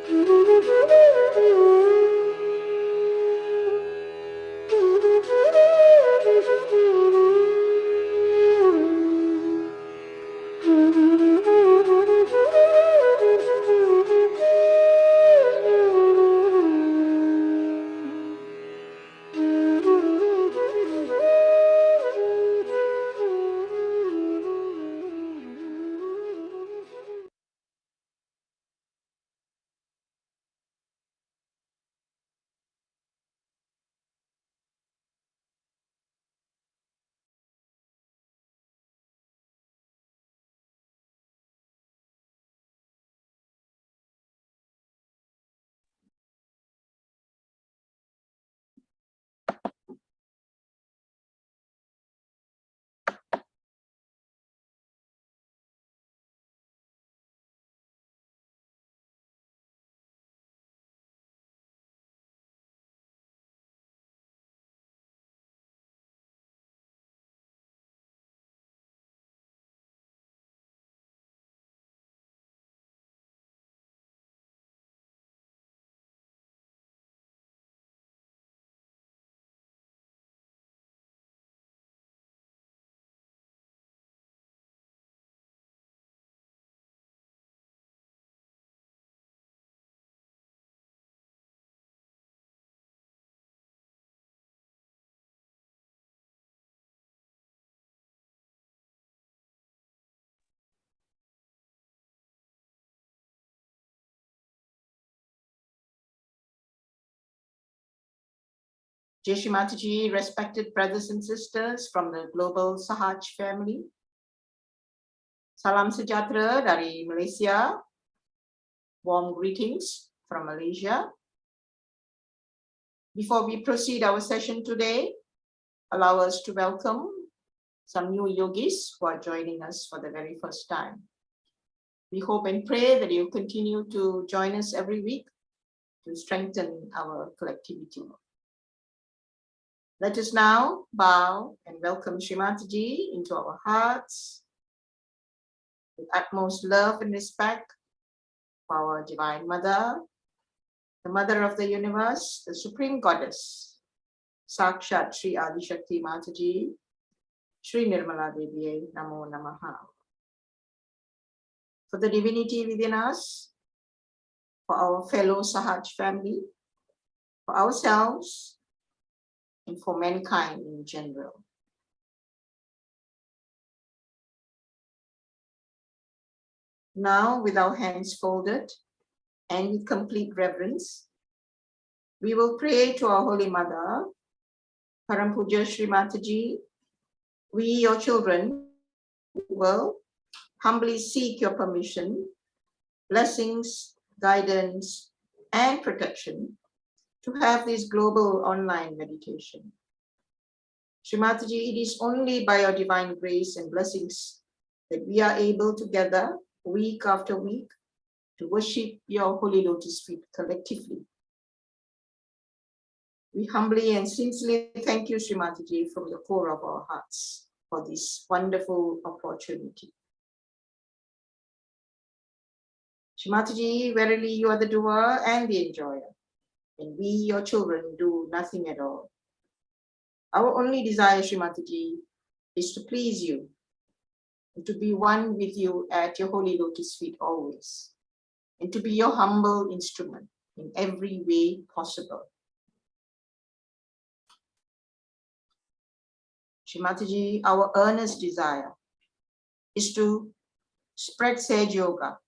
Jai Shri Mataji, respected brothers and sisters from the global Sahaj family. Salam sejahtera dari Malaysia. Warm greetings from Malaysia. Before we proceed our session today, allow us to welcome some new yogis who are joining us for the very first time. We hope and pray that you continue to join us every week to strengthen our collectivity. Let us now bow and welcome Shri Mataji into our hearts with utmost love and respect for our Divine Mother, the Mother of the Universe, the Supreme Goddess, Sakshat Shri Adi Shakti Mataji, Shri Nirmala Devi Namo Namaha. For the divinity within us, for our fellow Sahaj family, for ourselves, and for mankind in general. Now, with our hands folded and with complete reverence, we will pray to our Holy Mother, Param Puja Shri Mataji. We, your children, will humbly seek your permission, blessings, guidance, and protection to have this global online meditation. Shri Mataji, it is only by your divine grace and blessings that we are able to gather week after week to worship your holy lotus feet collectively. We humbly and sincerely thank you, Shri Mataji, from the core of our hearts for this wonderful opportunity. Shri Mataji, verily you are the doer and the enjoyer, and we, your children, do nothing at all. Our only desire, Shri Mataji, is to please you and to be one with you at your holy lotus feet always, and to be your humble instrument in every way possible. Shri Mataji, our earnest desire is to spread Sahaja Yoga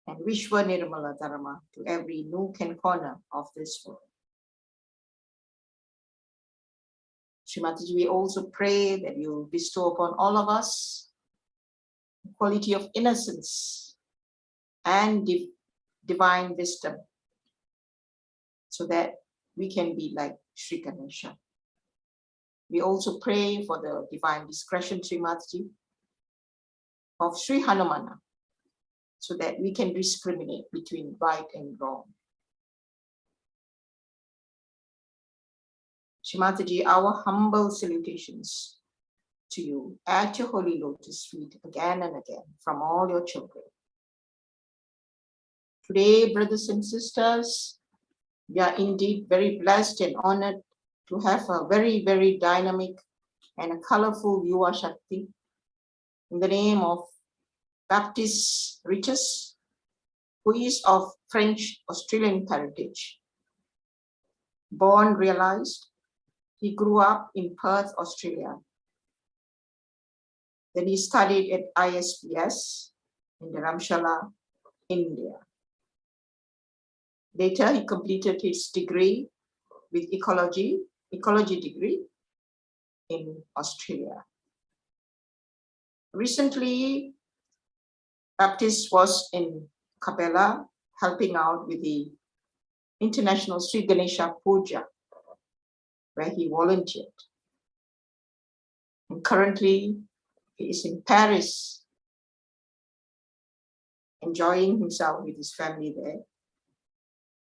and Vishwa Nirmala Dharma to every nook and corner of this world. Shri Mataji, we also pray that you bestow upon all of us the quality of innocence and divine wisdom so that we can be like Shri Ganesha. We also pray for the divine discretion, Shri Mataji, of Shri Hanumana, so that we can discriminate between right and wrong. Shri Mataji, our humble salutations to you at your holy lotus feet again and again from all your children. Today, brothers and sisters, we are indeed very blessed and honored to have a very, very dynamic and a colorful Yuva Shakti in the name of Baptist Riches, who is of French Australian heritage. Born realized, he grew up in Perth, Australia. Then he studied at ISPS in Dharamshala, India. Later, he completed his degree with ecology degree in Australia. Recently, Baptist was in Capella helping out with the International Sri Ganesha Puja, where he volunteered. And currently, he is in Paris, enjoying himself with his family there.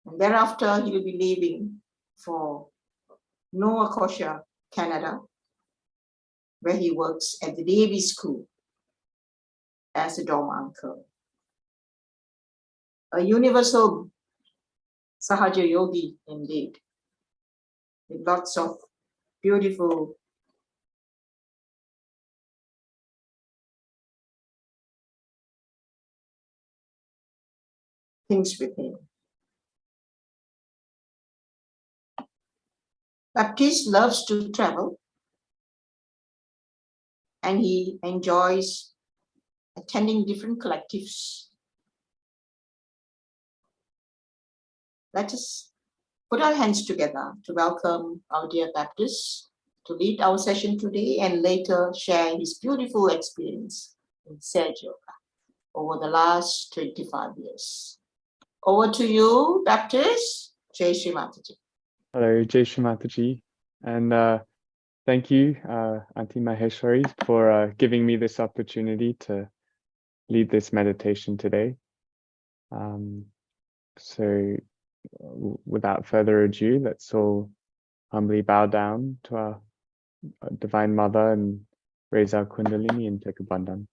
And thereafter, he will be leaving for Nova Scotia, Canada, where he works at the Navy School as a dorm uncle. A universal Sahaja Yogi indeed, with lots of beautiful things with him. Baptiste loves to travel and he enjoys attending different collectives. Let us put our hands together to welcome our dear Baptiste to lead our session today and later share his beautiful experience in Sahaja Yoga over the last 25 years. Over to you, Baptiste. Jai Shri Mataji. Hello, Jai Shri Mataji. And thank you, Auntie Maheshwari, for giving me this opportunity to lead this meditation today. So without further ado, let's all humbly bow down to our Divine Mother and raise our Kundalini and take a bandhan.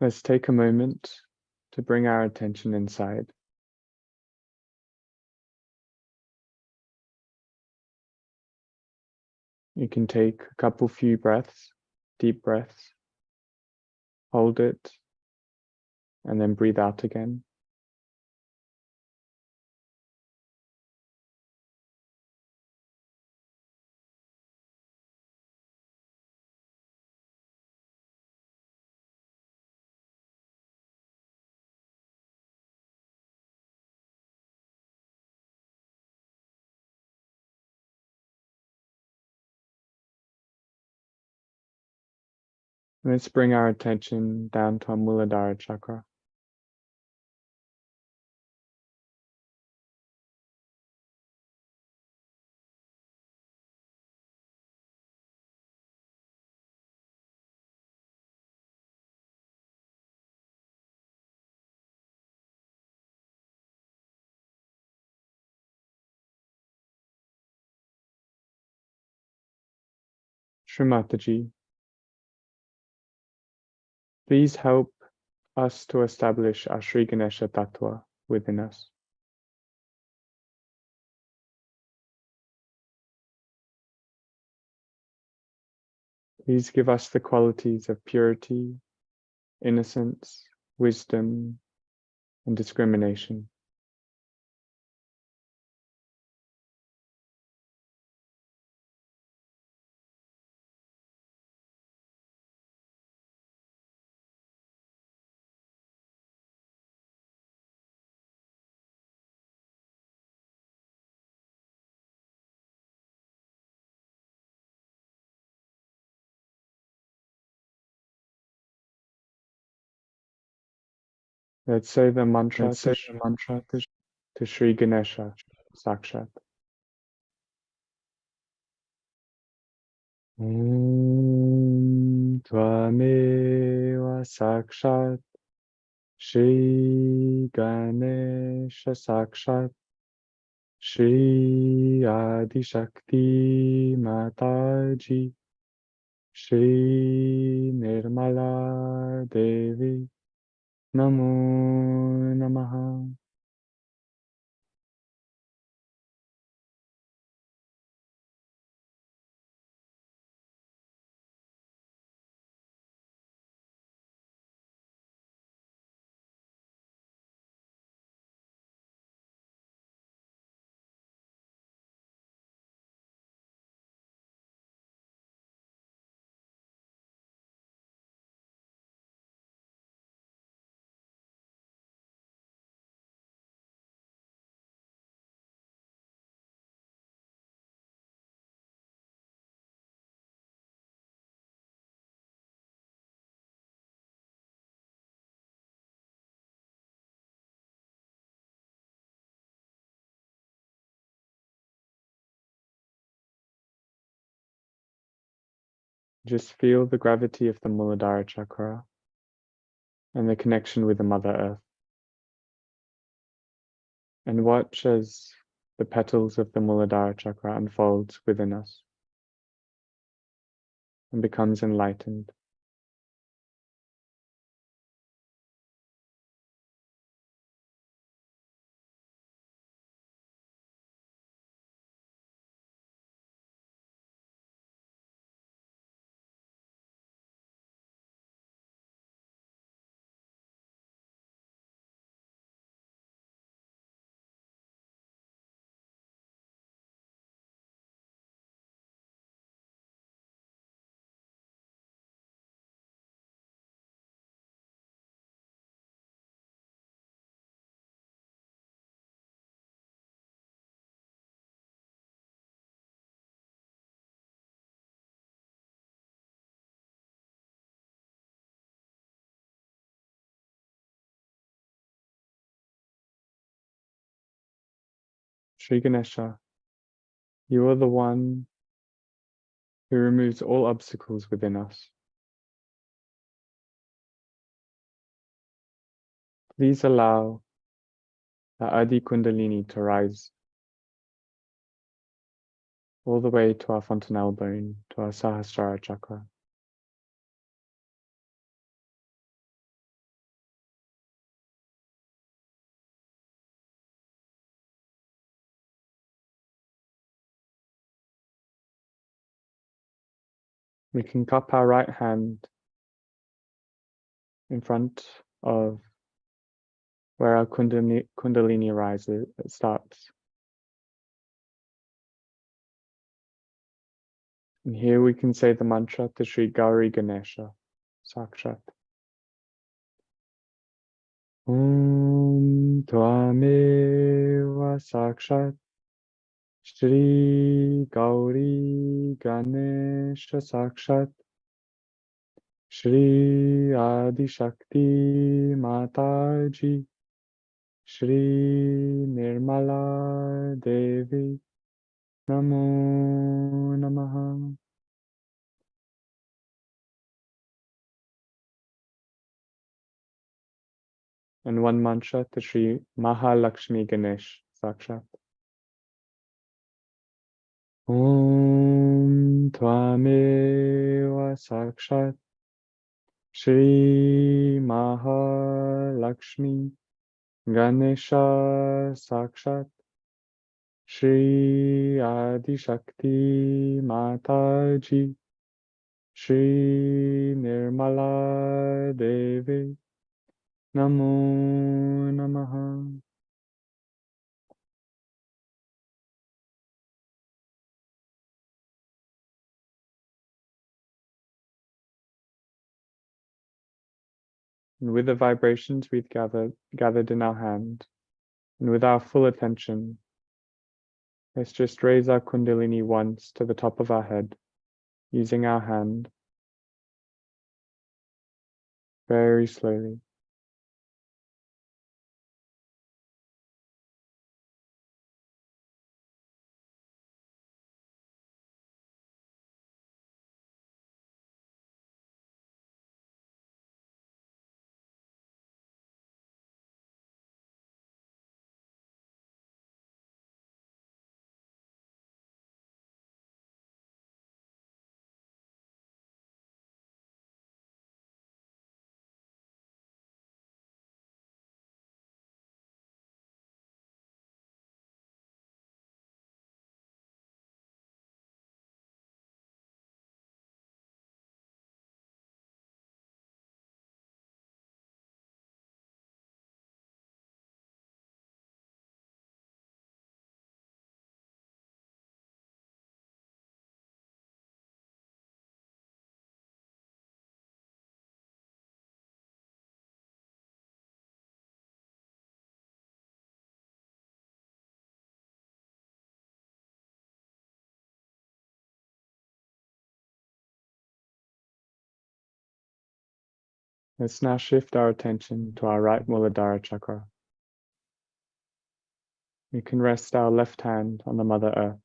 Let's take a moment to bring our attention inside. You can take a couple few breaths, deep breaths, hold it, and then breathe out again. Let's bring our attention down to our Muladhara chakra. Shri Mataji, Please help us to establish our Sri Ganesha Tattva within us. Please give us the qualities of purity, innocence, wisdom, and discrimination. Let's say the mantra to Sri Ganesha Sakshat. Om Tvameva Sakshat Shri Ganesha Sakshat Shri Adi Shakti Mataji Shri Nirmala Devi Namo Namaha. Just feel the gravity of the Muladhara chakra and the connection with the Mother Earth. And watch as the petals of the Muladhara chakra unfolds within us and becomes enlightened. Sri Ganesha, you are the one who removes all obstacles within us. Please allow the Adi Kundalini to rise all the way to our fontanelle bone, to our Sahasrara chakra. We can cup our right hand in front of where our Kundalini rises, it starts. And here we can say the mantra to Sri Gauri Ganesha Sakshat. Om Tvameva Sakshat Shri Gauri Ganesha Sakshat Shri Adi Shakti Mataji Shri Nirmala Devi Namo Namaha. And one mantra to Sri Mahalakshmi Ganesh Sakshat. Om Tvameva Sakshat Shri Mahalakshmi Ganesha Sakshat Shri Adi Shakti Mataji Shri Nirmala Devi Namo Namaha. And with the vibrations we've gathered in our hand, and with our full attention, let's just raise our Kundalini once to the top of our head, using our hand, very slowly. Let's now shift our attention to our right Muladhara chakra. We can rest our left hand on the Mother Earth.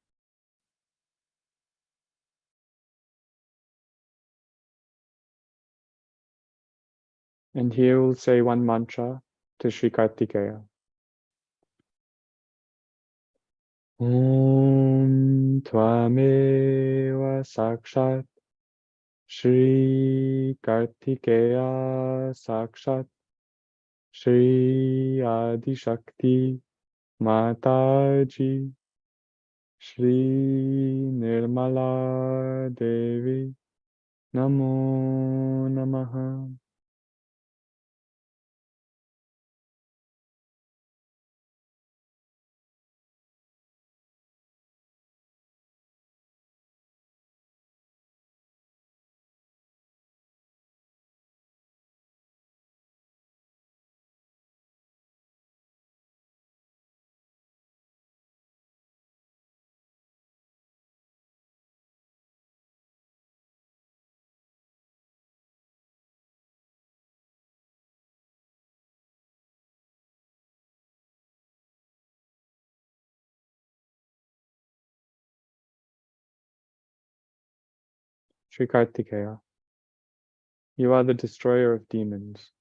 And here we'll say one mantra to Sri Kartikeya. Om Tvameva Sakshat Shri Kartikeya Sakshat Shri Adi Shakti Mataji Shri Nirmala Devi Namo Namaha. Sri Kartikeya, you are the destroyer of demons.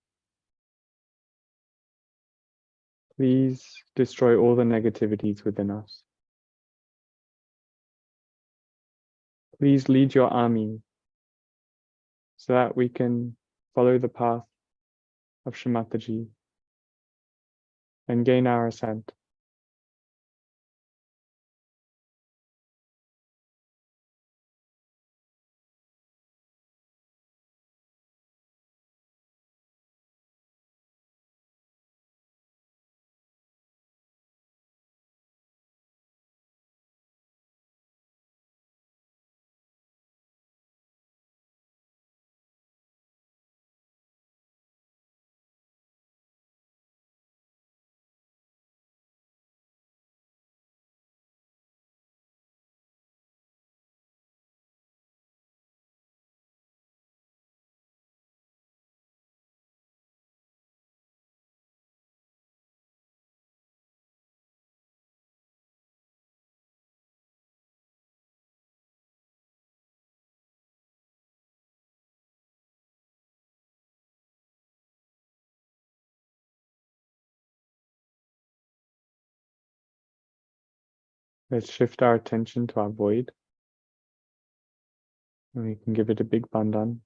Please destroy all the negativities within us. Please lead your army so that we can follow the path of Shri Mataji and gain our ascent. Let's shift our attention to our void. And we can give it a big bandhan.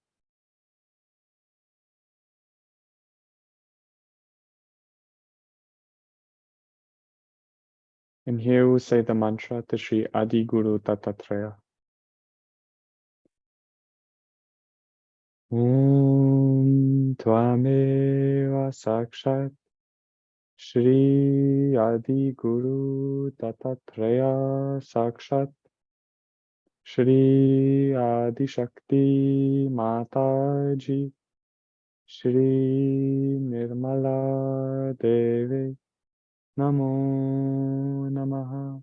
And here we'll say the mantra to Sri Adi Guru Dattatreya. Om Tvameva Sakshat Shri Adi Guru Dattatreya Sakshat Shri Adi Shakti Mataji Shri Nirmala Devi Namo Namaha.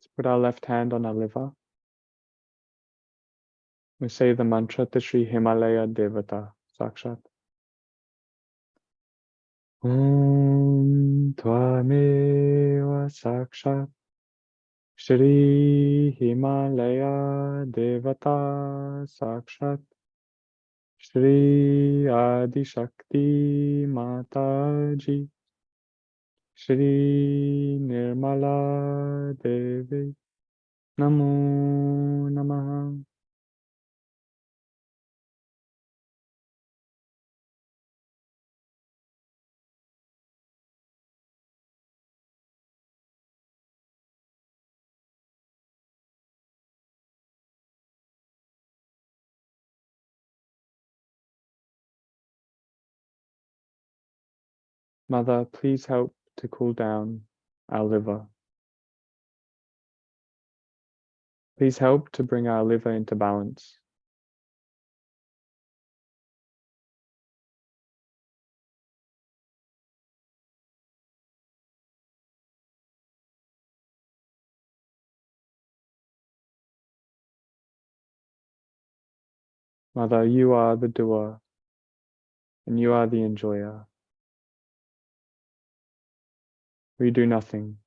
Let's put our left hand on our liver. We say the mantra to Sri Himalaya Devata Sakshat. Om Tvameva Sakshat Shri Himalaya Devata Sakshat Shri Adi Shakti Mataji Shri Nirmala Devi Namo Namaha. Mother, please help to cool down our liver. Please help to bring our liver into balance. Mother, you are the doer and you are the enjoyer. We do nothing.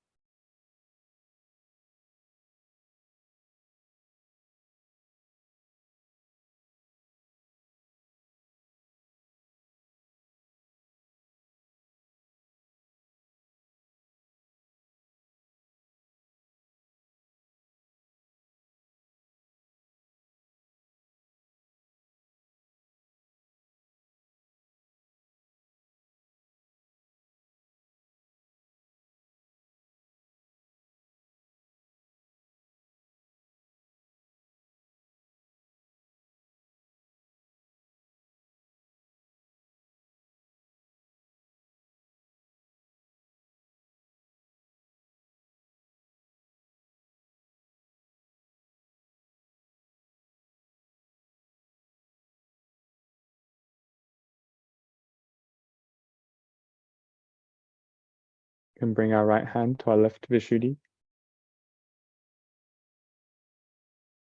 We can bring our right hand to our left Vishuddhi.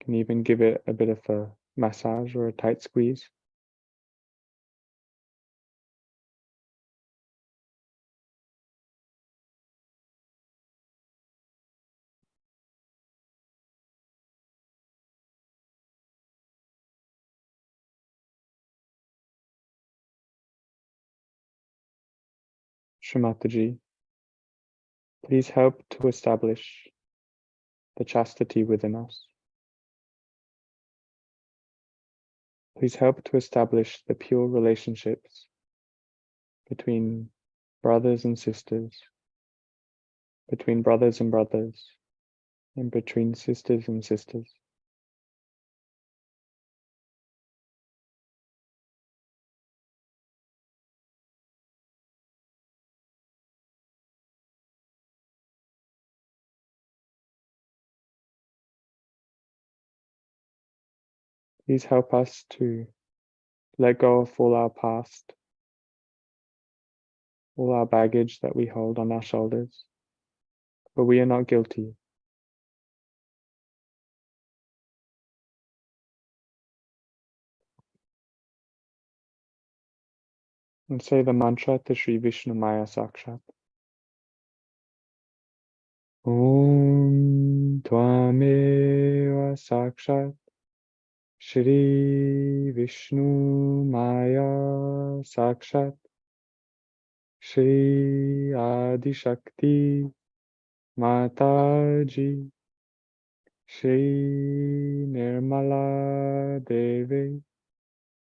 Can even give it a bit of a massage or a tight squeeze. Shri Mataji, please help to establish the chastity within us. Please help to establish the pure relationships between brothers and sisters, between brothers and brothers, and between sisters and sisters. Please help us to let go of all our past, all our baggage that we hold on our shoulders, for we are not guilty. And say the mantra to Sri Vishnu Maya Sakshat. Om Tvameva Sakshat Shri Vishnu Maya Sakshat Shri Adi Shakti Mataji Shri Nirmala Devi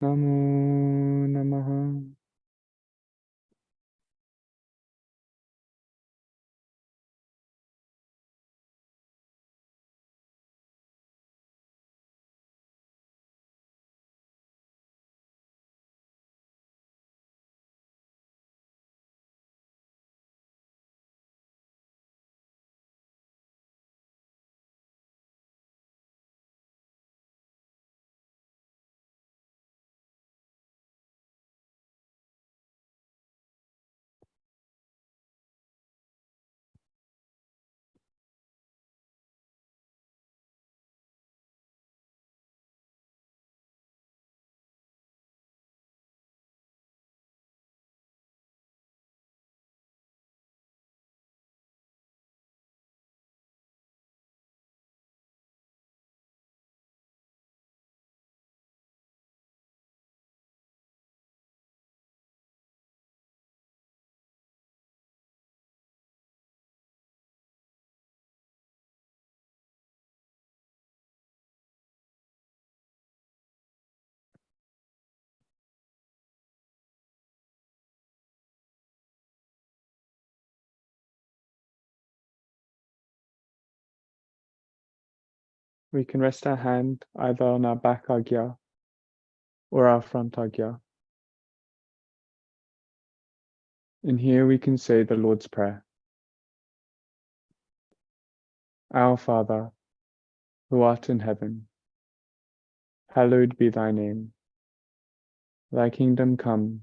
Namo Namaha. We can rest our hand either on our back agya or our front agya. And here we can say the Lord's Prayer. Our Father, who art in heaven, hallowed be thy name. Thy kingdom come,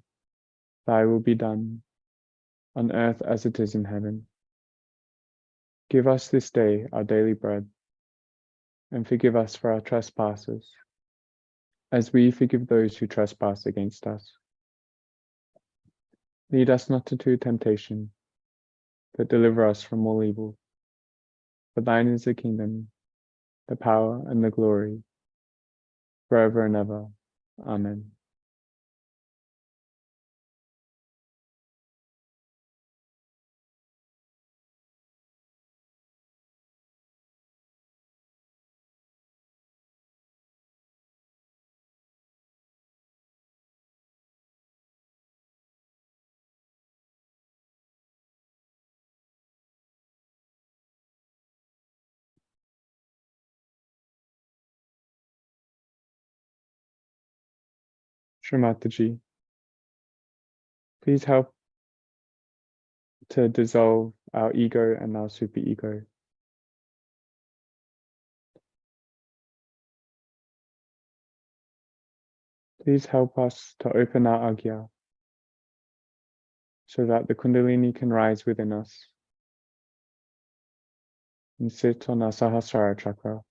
thy will be done, on earth as it is in heaven. Give us this day our daily bread, and forgive us for our trespasses, as we forgive those who trespass against us. Lead us not into temptation, but deliver us from all evil. For thine is the kingdom, the power, and the glory, forever and ever. Amen. Shri Mataji, please help to dissolve our ego and our superego. Please help us to open our agya so that the Kundalini can rise within us and sit on our Sahasrara chakra.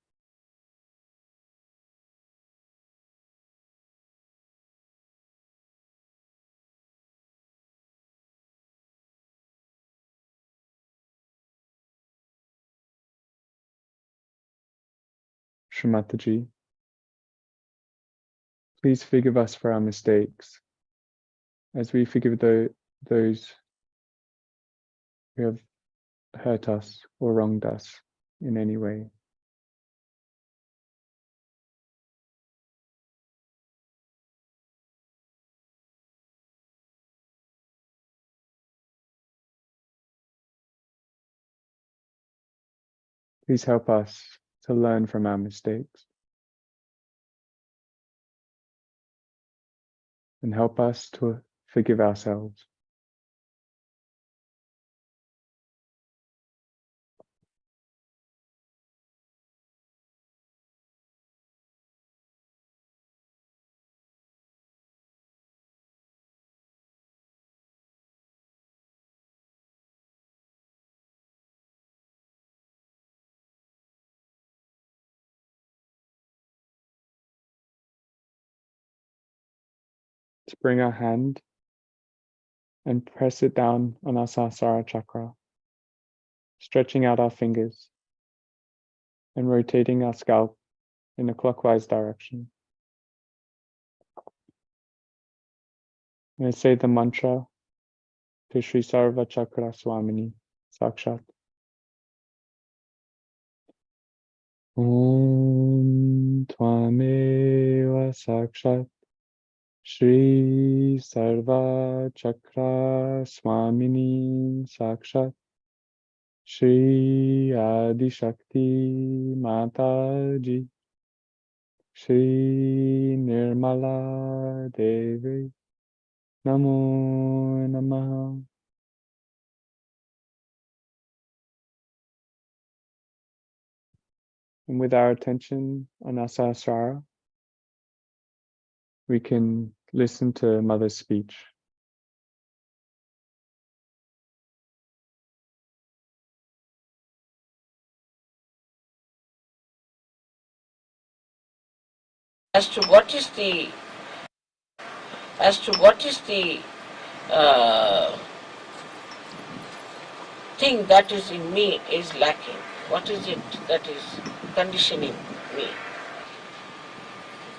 Shri Mataji, please forgive us for our mistakes, as we forgive those who have hurt us or wronged us in any way. Please help us to learn from our mistakes and help us to forgive ourselves. To bring our hand and press it down on our Sahasrara chakra, stretching out our fingers and rotating our scalp in a clockwise direction. And I say the mantra to Sri Sarva Chakra Swamini Sakshat. Om Tvameva Sakshat Shri Sarva Chakra Swamini Sakshat Shri Adi Shakti Mataji Shri Nirmala Devi Namo Namaha. And with our attention on our Sahasrara, we can listen to Mother's speech. As to what is the thing that is in me is lacking. What is it that is conditioning me?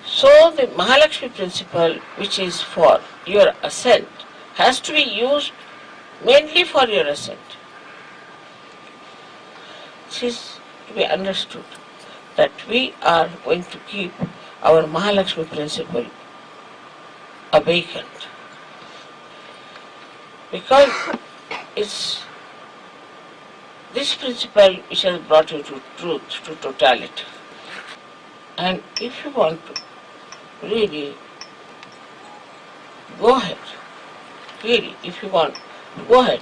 So the Mahalakshmi principle, which is for your ascent, has to be used mainly for your ascent. It is to be understood that we are going to keep our Mahalakshmi principle awakened. Because it's this principle which has brought you to truth, to totality. And if you want to really go ahead, if you want to go ahead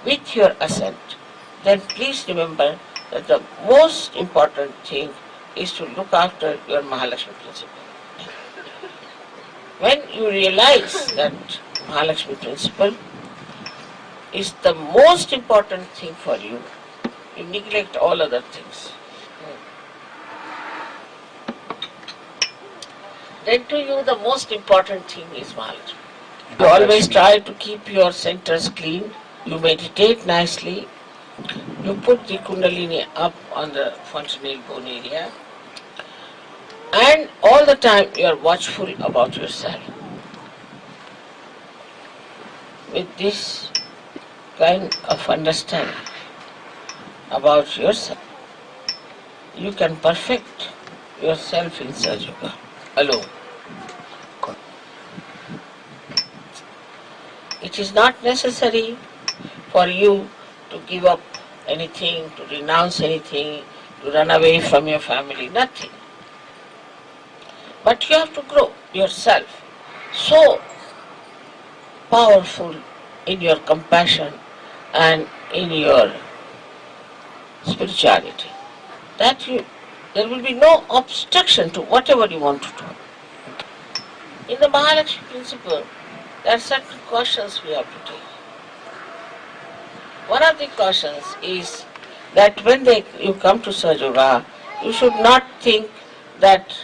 with your ascent, then please remember that the most important thing is to look after your Mahalakshmi principle. When you realize that Mahalakshmi principle is the most important thing for you, you neglect all other things. Then to you the most important thing is Mahalakshmi. You always try to keep your centers clean, you meditate nicely, you put the Kundalini up on the fontanel bone area, and all the time you are watchful about yourself. With this kind of understanding about yourself, you can perfect yourself in Sahaja Yoga alone. It is not necessary for you to give up anything, to renounce anything, to run away from your family, nothing. But you have to grow yourself so powerful in your compassion and in your spirituality that there will be no obstruction to whatever you want to do. In the Mahalakshmi principle, there are certain cautions we have to take. One of the cautions is that when you come to Sahaja Yoga, you should not think that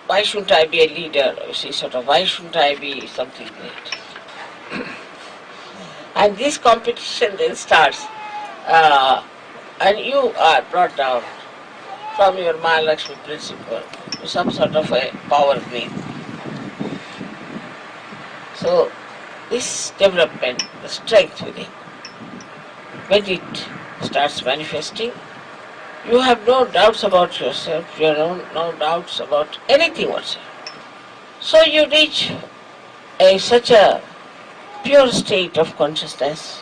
why shouldn't I be a leader, why shouldn't I be something great? And this competition then starts, and you are brought down from your Mahalakshmi principle to some sort of a power grade. So this development, the strength within, when it starts manifesting, you have no doubts about yourself, you have no doubts about anything whatsoever. So you reach such a pure state of consciousness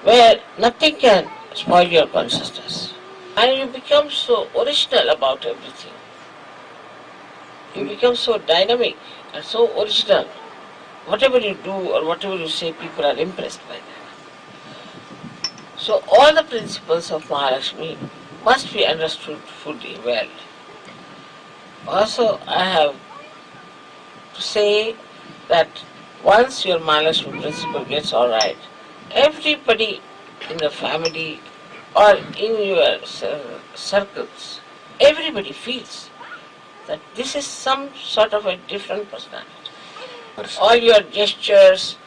where nothing can spoil your consciousness. And you become so original about everything. You become so dynamic and so original. Whatever you do or whatever you say, people are impressed by that. So all the principles of Mahalakshmi must be understood fully well. Also, I have to say that once your Mahalakshmi principle gets all right, everybody in the family or in your circles, everybody feels that this is some sort of a different personality. All your gestures,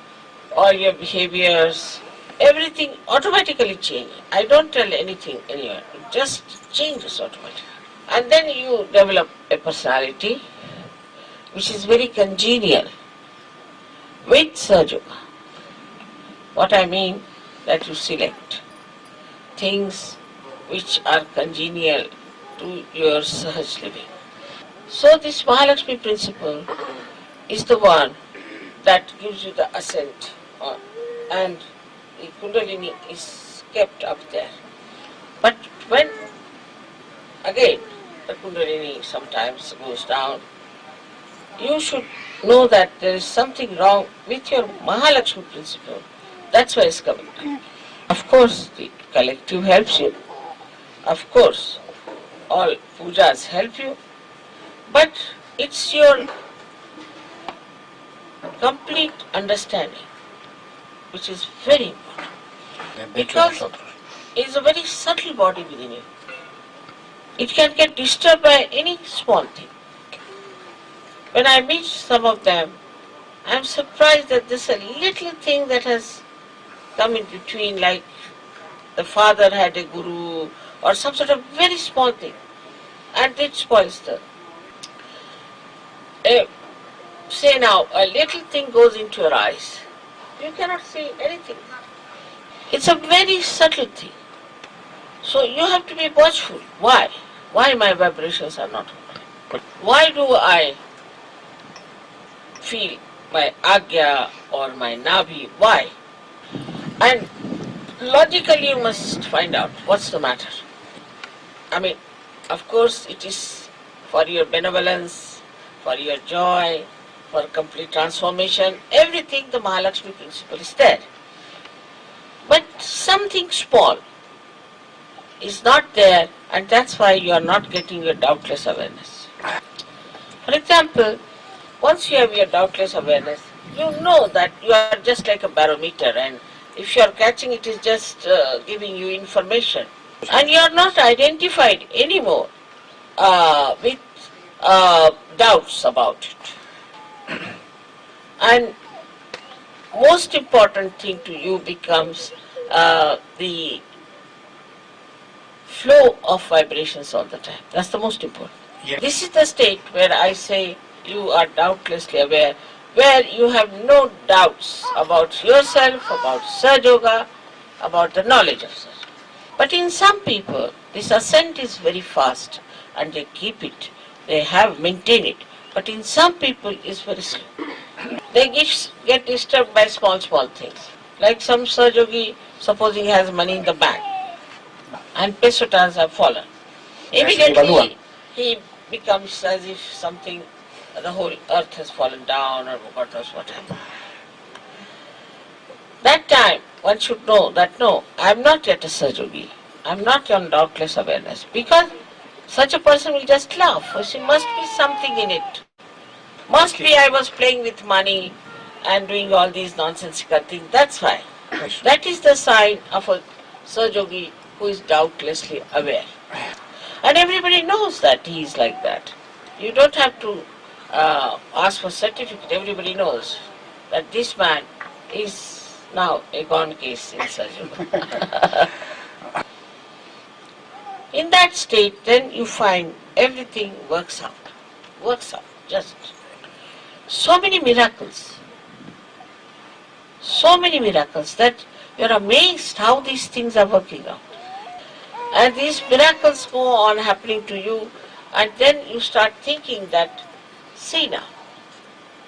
all your behaviors, everything automatically changes. I don't tell anything anywhere, it just changes automatically. And then you develop a personality which is very congenial with Sahaja Yoga. What I mean, that you select things which are congenial to your Sahaj living. So this Mahalakshmi principle is the one that gives you the ascent on, and the Kundalini is kept up there. But when again the Kundalini sometimes goes down, you should know that there is something wrong with your Mahalakshmi principle. That's why it's coming down. Of course, the collective helps you. Of course, all pujas help you. But it's your complete understanding which is very important. Because it is a very subtle body within you. It can get disturbed by any small thing. When I meet some of them, I am surprised that there's a little thing that has come in between, like the father had a guru or some sort of very small thing, and it spoils the... say now, a little thing goes into your eyes. You cannot see anything. It's a very subtle thing. So you have to be watchful. Why? Why my vibrations are not open? Why do I feel my agya or my nabhi? Why? And logically you must find out what's the matter. I mean, of course it is for your benevolence, for your joy, for complete transformation, everything the Mahalakshmi principle is there. But something small is not there, and that's why you are not getting your doubtless awareness. For example, once you have your doubtless awareness, you know that you are just like a barometer, and if you are catching it is just giving you information. And you are not identified anymore with doubts about it. And most important thing to you becomes the flow of vibrations all the time. That's the most important. Yeah. This is the state where I say you are doubtlessly aware, where you have no doubts about yourself, about Sahaja Yoga, about the knowledge of Sahaja. But in some people, this ascent is very fast and they keep it, they have maintained it. But in some people, it's very slow. They get disturbed by small things. Like some Sahaja Yogi, supposing he has money in the bank, and pesotas have fallen. Immediately, he becomes as if something, the whole earth has fallen down, or what knows what happened. That time, one should know that no, I am not yet a Sahaja Yogi. I am not on doubtless awareness. Because such a person will just laugh. There must be something in it. Must be I was playing with money and doing all these nonsensical things. That's why. That is the sign of a Sahaja Yogi who is doubtlessly aware. And everybody knows that he is like that. You don't have to ask for certificate. Everybody knows that this man is now a gone case in Sahaja Yoga. In that state, then you find everything works out. Just so many miracles that You're amazed how these things are working out. And these miracles go on happening to you, and then you start thinking that, see now,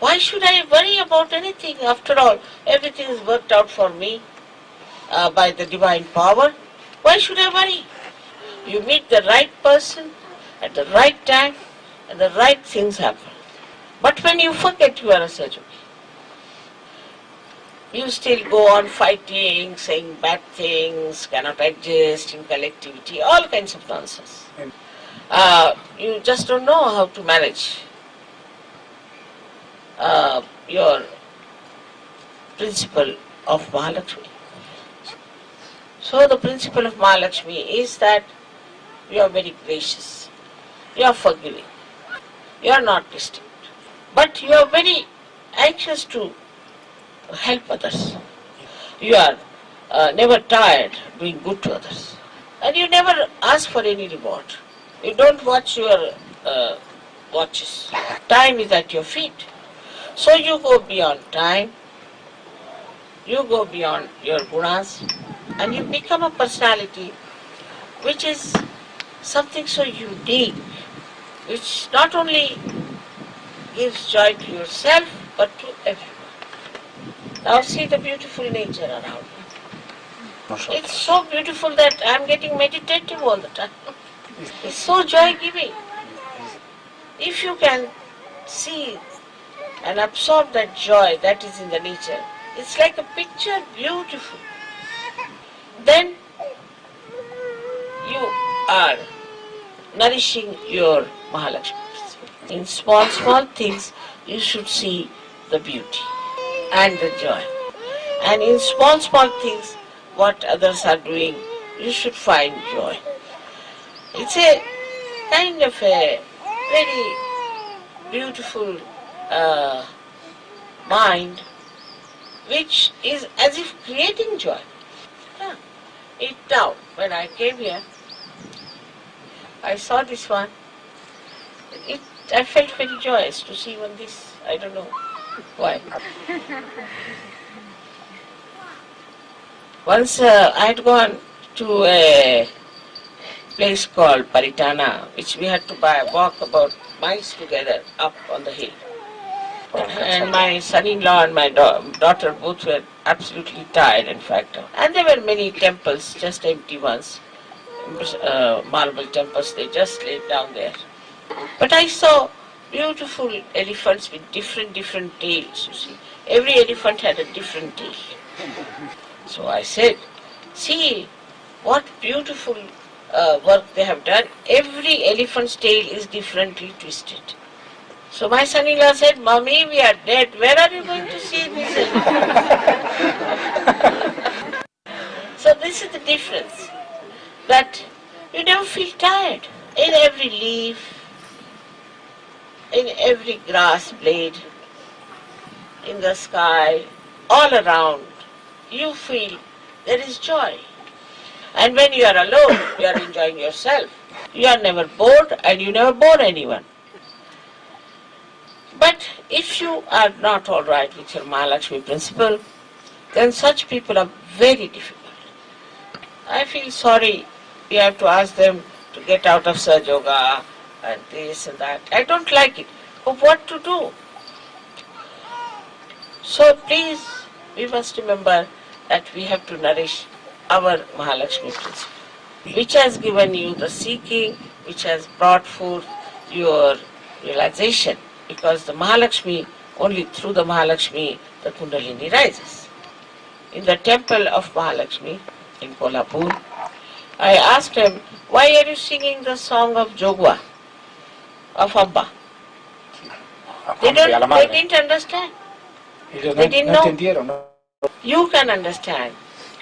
why should I worry about anything? After all, everything is worked out for me by the divine power. Why should I worry? You meet the right person at the right time, and the right things happen. But when you forget you are a Sahaja, you still go on fighting, saying bad things, cannot adjust in collectivity, all kinds of nonsense. You just don't know how to manage your principle of Mahalakshmi. So the principle of Mahalakshmi is that you are very gracious, you are forgiving, you are not distant, but you are very anxious to help others. You are never tired doing good to others. And you never ask for any reward. You don't watch your watches. Time is at your feet. So you go beyond time, you go beyond your gunas, and you become a personality which is something so unique, which not only gives joy to yourself, but to everyone. Now see the beautiful nature around you. It's so beautiful that I'm getting meditative all the time. It's so joy-giving. If you can see and absorb that joy that is in the nature, it's like a picture, beautiful. Then you are nourishing your Mahalakshmi. In small, small things, you should see the beauty and the joy. And in small, small things, what others are doing, you should find joy. It's a kind of a very beautiful mind which is as if creating joy. It now, when I came here, I saw this one. I felt very joyous to see one this. I don't know why. Once I had gone to a place called Paritana, which we had to walk about miles together up on the hill. And my son-in-law and my daughter both were absolutely tired, in fact. And there were many temples, just empty ones, marble temples, they just laid down there. But I saw beautiful elephants with different tails, you see. Every elephant had a different tail. So I said, see what beautiful work they have done. Every elephant's tail is differently twisted. So my son-in-law said, Mommy, we are dead. Where are you going to see this elephant? So this is the difference, that you never feel tired. In every leaf, in every grass blade, in the sky, all around, you feel there is joy. And when you are alone, you are enjoying yourself. You are never bored and you never bore anyone. But if you are not all right with your Mahalakshmi principle, then such people are very difficult. I feel sorry you have to ask them to get out of Sahaja Yoga and this and that. I don't like it. But what to do? So please, we must remember that we have to nourish our Mahalakshmi principle, which has given you the seeking, which has brought forth your realization. Because the Mahalakshmi, only through the Mahalakshmi, the Kundalini rises. In the temple of Mahalakshmi in Kuala Lumpur, I asked him, why are you singing the song of Jogwa, of Abba? They didn't understand. They didn't know. You can understand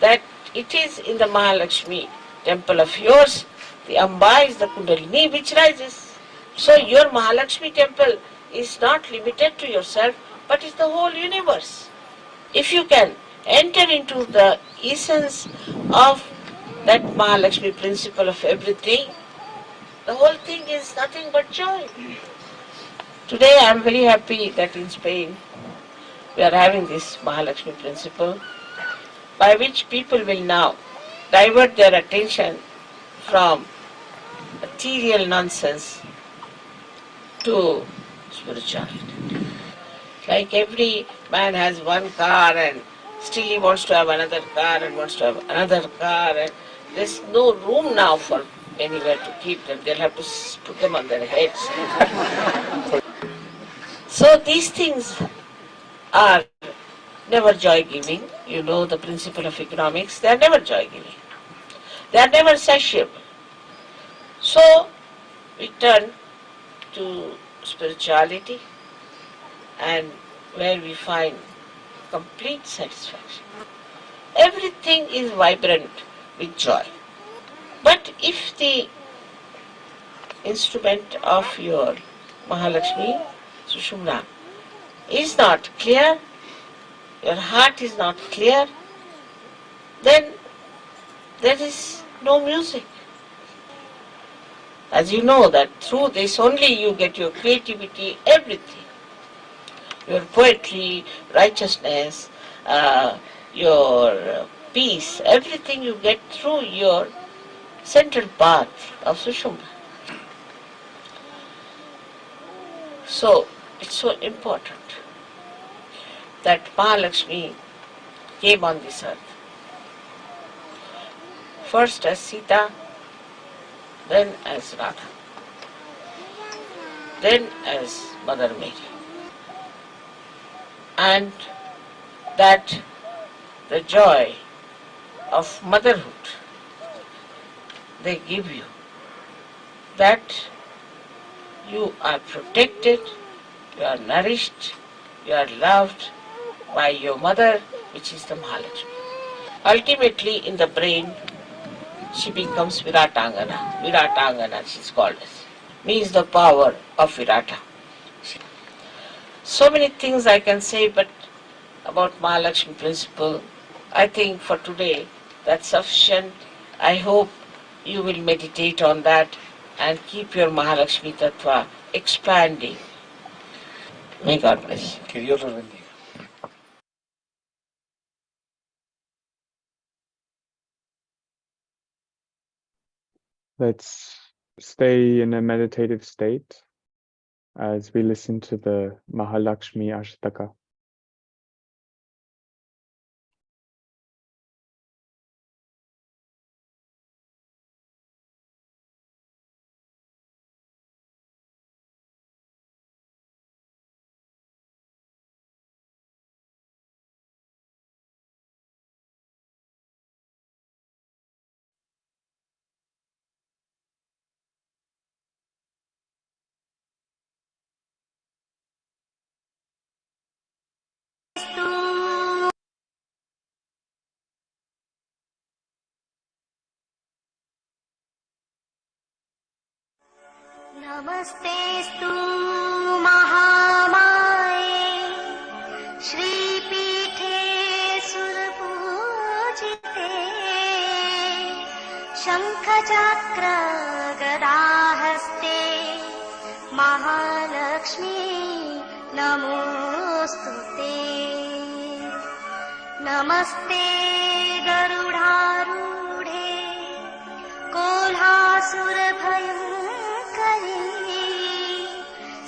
that it is in the Mahalakshmi temple of yours, the Amba is the Kundalini which rises. So your Mahalakshmi temple is not limited to yourself, but is the whole universe. If you can enter into the essence of that Mahalakshmi principle of everything, the whole thing is nothing but joy. Today I am very happy that in Spain we are having this Mahalakshmi principle, by which people will now divert their attention from material nonsense to spirituality. Like every man has one car and still he wants to have another car and wants to have another car, and there's no room now for anywhere to keep them. They'll have to put them on their heads. So these things are never joy-giving. You know the principle of economics. They are never joy-giving. They are never satiable. So we turn to spirituality, and where we find complete satisfaction. Everything is vibrant with joy. But if the instrument of your Mahalakshmi, Sushumna, is not clear, your heart is not clear, then there is no music. As you know that through this only you get your creativity, everything. Your poetry, righteousness, your peace, everything you get through your central path of Sushumna. So it's so important that Mahalakshmi came on this earth. First as Sita, then as Radha, then as Mother Mary. And that the joy of motherhood they give you, that you are protected, you are nourished, you are loved by your mother, which is the Mahalakshmi. Ultimately in the brain she becomes Viratangana. Viratangana she is called as. Means the power of Virata. So many things I can say, but about Mahalakshmi principle, I think for today that's sufficient. I hope you will meditate on that and keep your Mahalakshmi Tattva expanding. May God bless you. Que Dios los bendiga. Let's stay in a meditative state as we listen to the Mahalakshmi Ashtaka. नमस्तेस्तु महामाये श्रीपीठे सुरपूजिते शङ्खचक्र गदाहस्ते Mahalakshmi नमोऽस्तुते नमस्ते गरुडारूढे कोल्हासुरभयङ्करी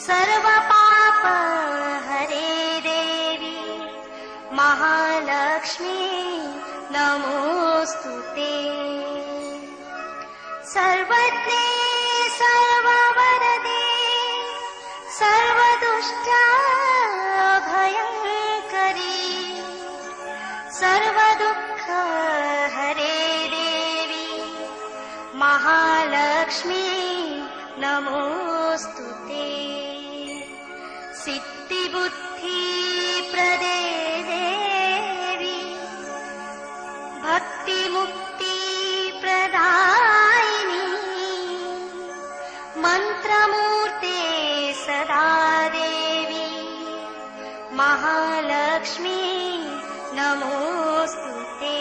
सर्वपाप हरे देवी महालक्ष्मी नमोऽस्तुते सर्वज्ञे सर्ववरदे सर्वदुष्टाभयङ्करी सर्वदुःख हरे देवी महालक्ष्मी नमोऽस्तुते सिद्धिबुद्धि प्रदे देवी भक्तिमुक्ति प्रदायिनी मन्त्रमूर्ते सदा देवी महालक्ष्मी नमोऽस्तुते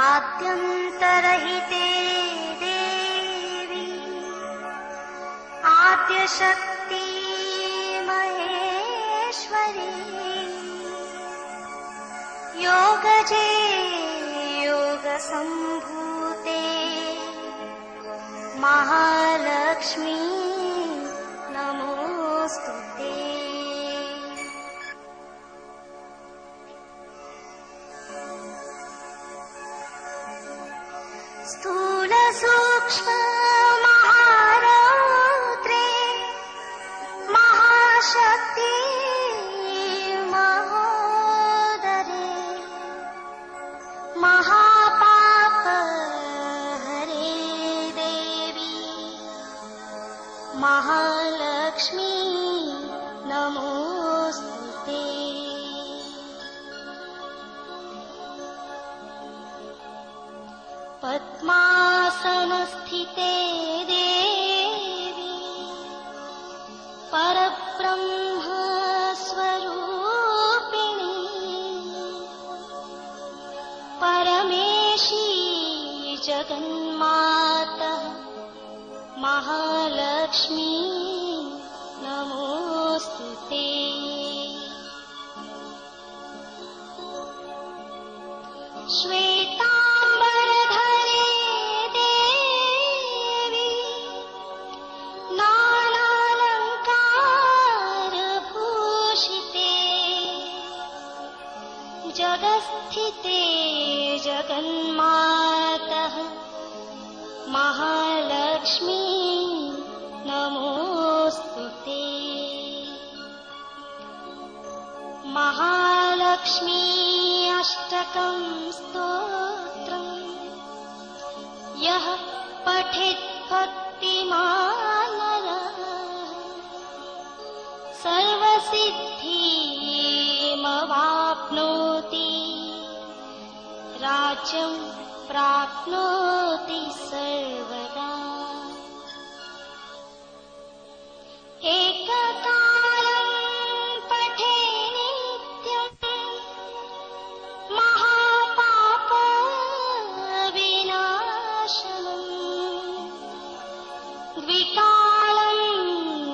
आद्यन्तरहिते देवी आद्यशक्ति महेश्वरी सम्भूते महालक्ष्मी नमोऽस्तु ते। स्थूल सूक्ष्म महारौद्रे महाशक्ति महोदरे महापाप हरे देवी महालक्ष्मी नमोऽस्तु ते। पद्मासनस्थिते देवी परब्रह्म स्वरूपिणी परमेशी जगन्माता महालक्ष्मी नमोऽस्तु ते। श्वेताम्बरधरे देवी नानालङ्कारभूषिते जगत्स्थिते जगन्मातः महालक्ष्मी नमोऽस्तु ते। महालक्ष्मी अष्टकं स्तोत्रम् यः पठेत् भक्तिमान् नरः सर्वसिद्धिमवाप्नोति राज्यं प्राप्नोति सर्वदा। एककालं पठे नित्यं महापाप विनाशनम् द्विकालं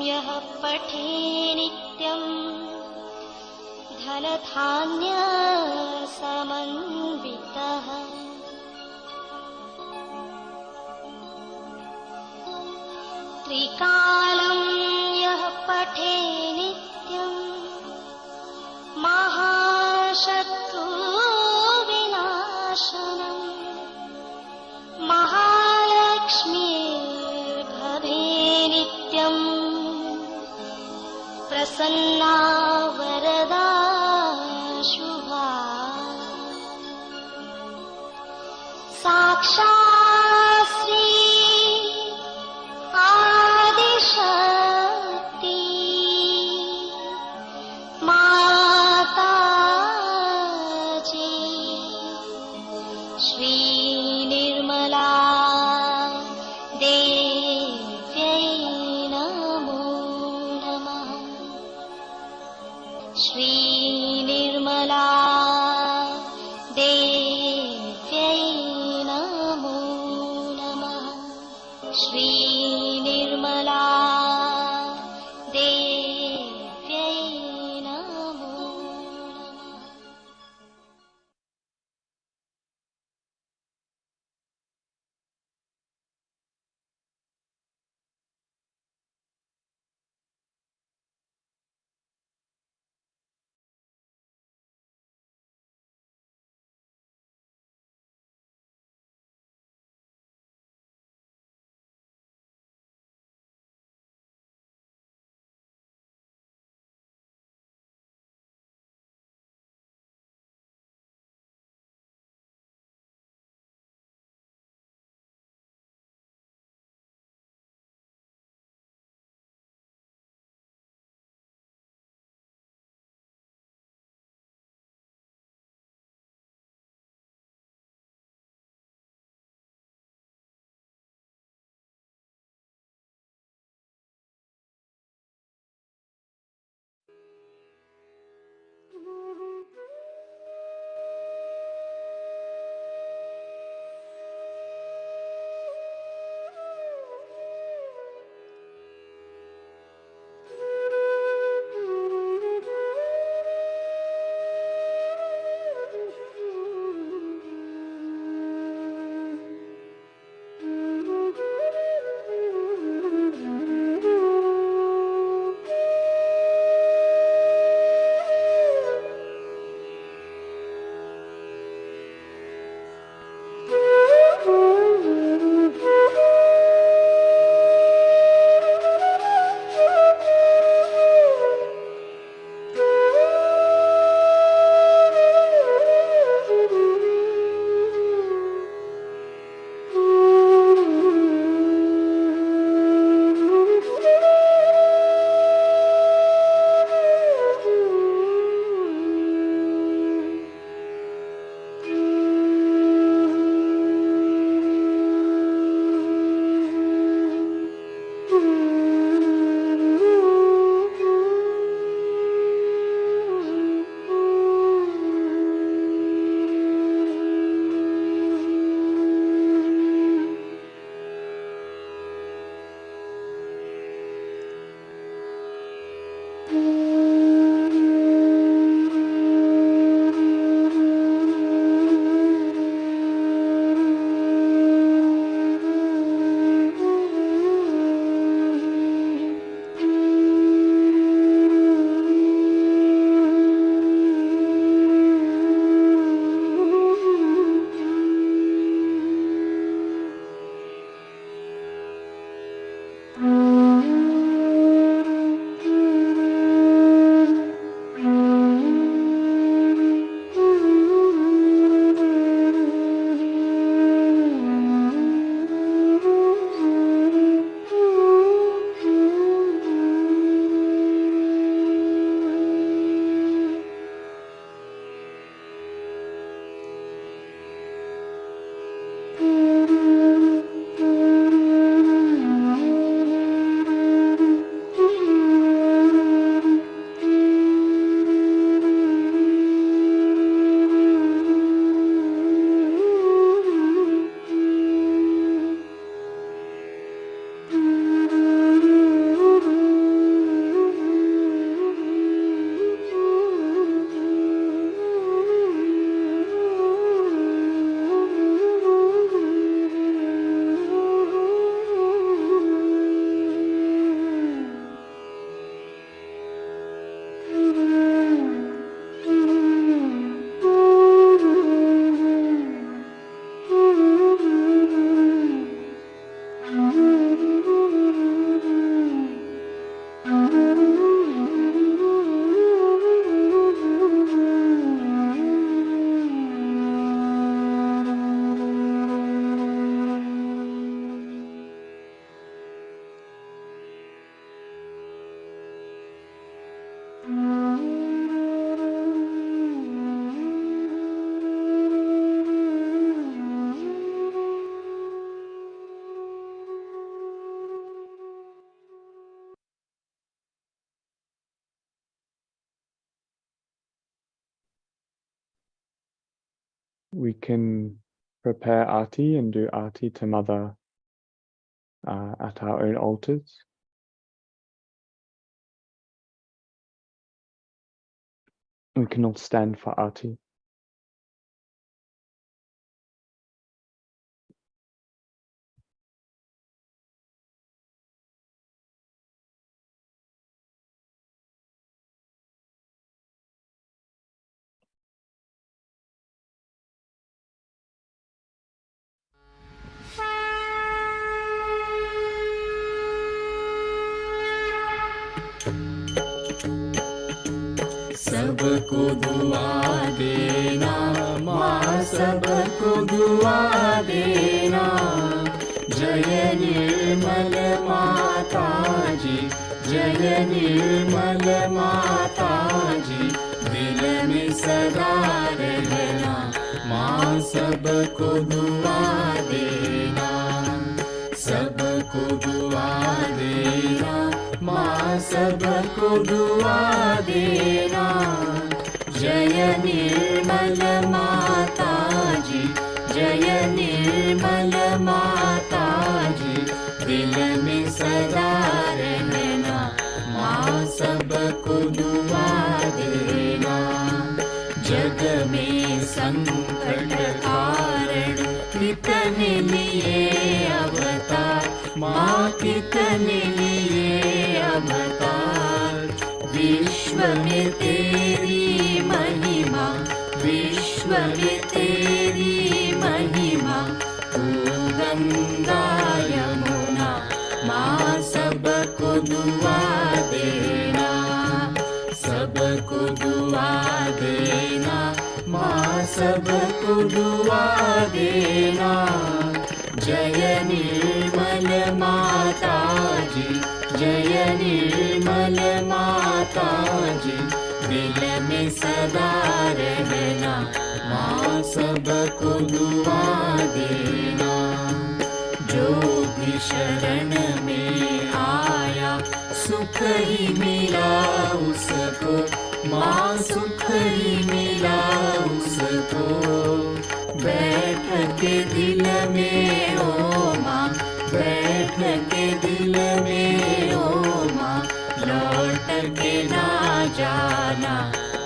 यः पठे नित्यं धनधान्य समन्वितः। त्रिकालं यः पठे नित्यं महाशत्रुविनाशनम् महालक्ष्मीर्भवे नित्यं प्रसन्ना वरदा शुभा साक्षात् श्री आदिशक्ति माताजी श्री निर्मला देव्यै नमो नमः। श्री निर्मला देव्यै नमो नमः। Shri Nirmala we can prepare Aarti and do Aarti to Mother at our own altars. We can all stand for Aarti. सबको दुआ देना माँ, सबको दुआ देना। जय निर्मल माता जी, जय निर्मल माता जी। दिल में सदा रहना माँ, सबको दुआ देना। सबको दुआ देना माँ, सबको दुआ देना। जय निर्मल माता जी, जय निर्मल माता जी। दिल में सदा रहना माँ, सबको दुआ देना। जग में संकट कारण कितने लिए अवतार माँ, कितने लिए अवतार। विश्व में तेरी महिमा, विश्व में तेरी महिमा। तू गंगा यमुना माँ, सबको दुआ देना। सबको दुआ देना माँ, सबको दुआ देना। जय निर्मल माता जी, जय निर्मल माता जी। दिल में सदा रहना माँ, सबको दुआ देना। जो भी शरण में आया सुख ही मिला उसको माँ, सुख ही मिला उसको। बैठ के दिल में ओ माँ, बैठ के दिल में ओ माँ। लौट के ना जाना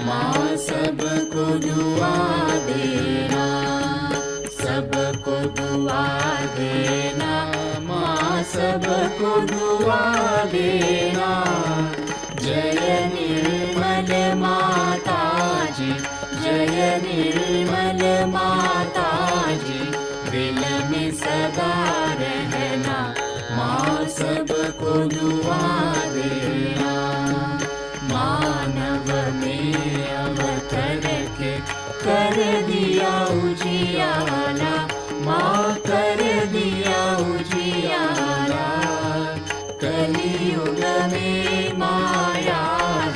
माँ, सबको दुआ देना। सबको दुआ देना माँ, सबको दुआ देना। जय निर्मल माता जी, जय निर्मल माता जी। दिल में सदा रहना माँ, सबको दुआ देना। मानव में अवतर के कर दिया उजियारा माँ, कर दिया उजियारा। कलियुग में माया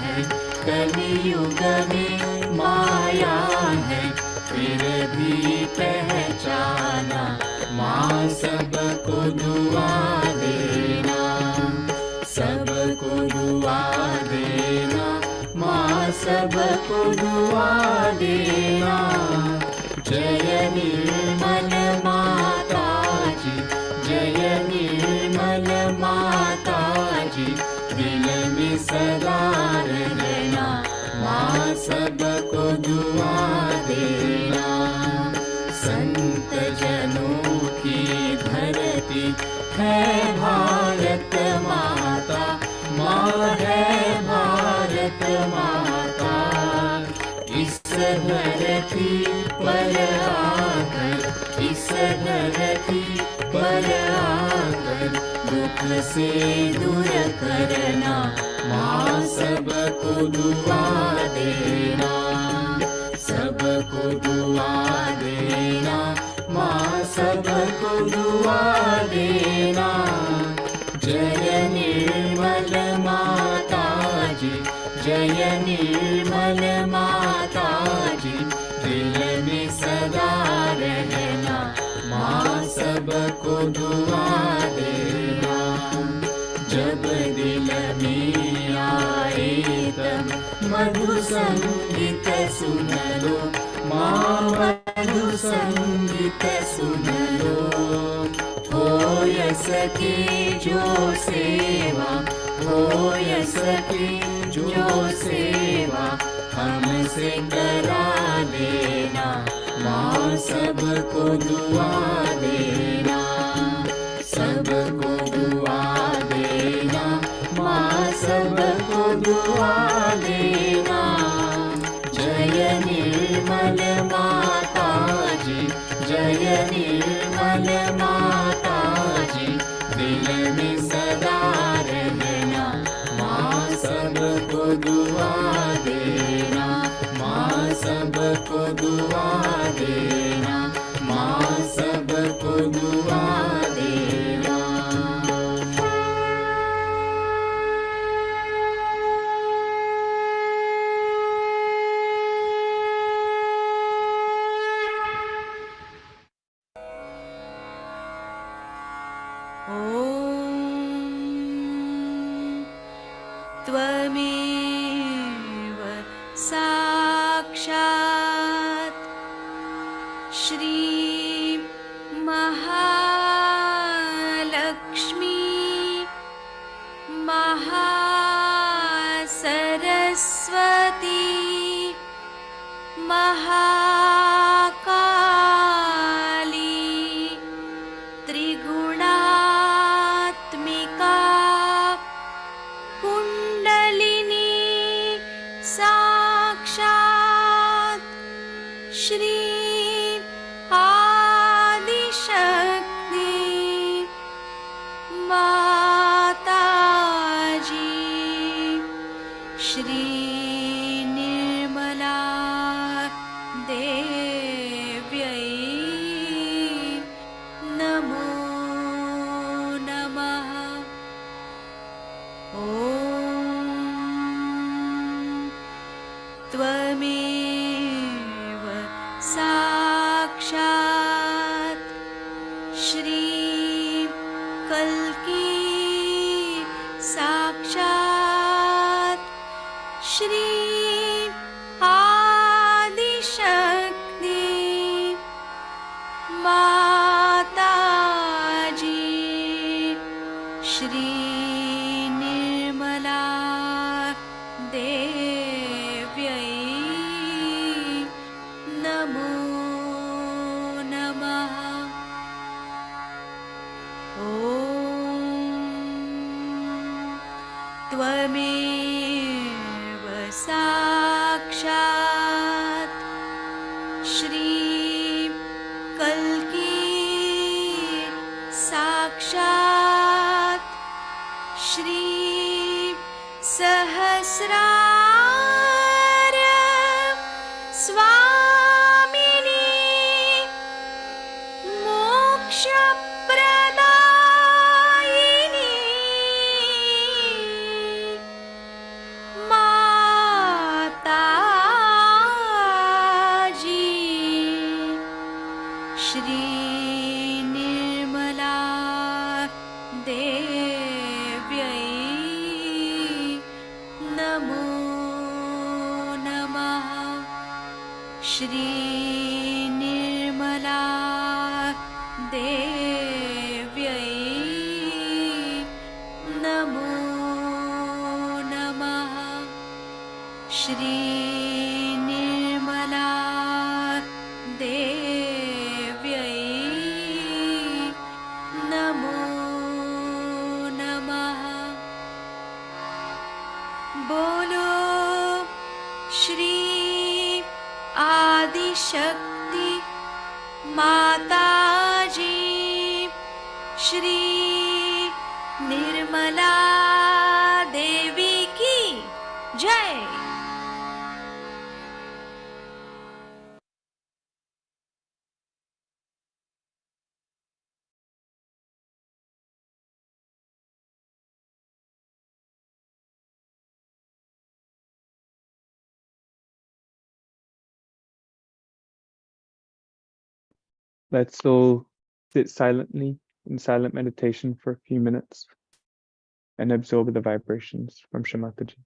है, कलियुग में माया है। फिर भी पहचाना माँ, सबको दुआ देना। सबको दुआ देना माँ, सबको दुआ देना। जय निर्मल माता जी, जय निर्मल माता जी। दिल में सदा रहना माँ, सबको दुआ देना। संत जनों की धरती है भारत माता माँ, है भारत माता। इस धरती पर आकर, इस धरती पर आकर। दुख से दूर करना माँ, सबको दुआ देना। सबको दुआ देना माँ, सबको दुआ देना। जय निर्मल माता जी, जय निर्मल माता जी। दिल में सदा रहना माँ, सबको दुआ देना। जब दिल में आए तब मधु संगीत सुन लो माँ, साधु संगीत सुन लो, होय सके जो सेवा, होय सके जो सेवा, हमसे करा देना, माँ सबको दुआ देना, सबको दुआ देना, माँ सबको दुआ देना। जय निर्मल माता जी, जय निर्मल माता जी, दिल में सदा रहना, माँ सबको दुआ देना, माँ सबको दुआ देना, माँ सबको दुआ देना। त्वमेव साक्षात् श्री महालक्ष्मी महासरस्वती महाकाली त्रिगुणात्मिका कुण्डलिनी साक्षात् श्री आदिशक्ति माताजी श्री निर्मला देव्यै नमो नमः। ॐ त्वमेव साक्षात् श्री कल्की साक्षात् श्री आदिशक्ति माताजी श्री निर्मला देव्यै नमो नमः। ॐ त्वमेव साक्षात् श्री कल्की साक्षात् श्री सहस्रार स्वामिनी मोक्षप्रदायिनी माताजी श्री निर्मला देव्यै नमो नमः। श्री निर्मला देव्यै नमो नमः। श्री निर्मला देव्यै नमो नमः। बोलो श्री आदिशक्ति माताजी श्री निर्मला देवी की जय। Let's all sit silently in silent meditation for a few minutes and absorb the vibrations from Shri Mataji.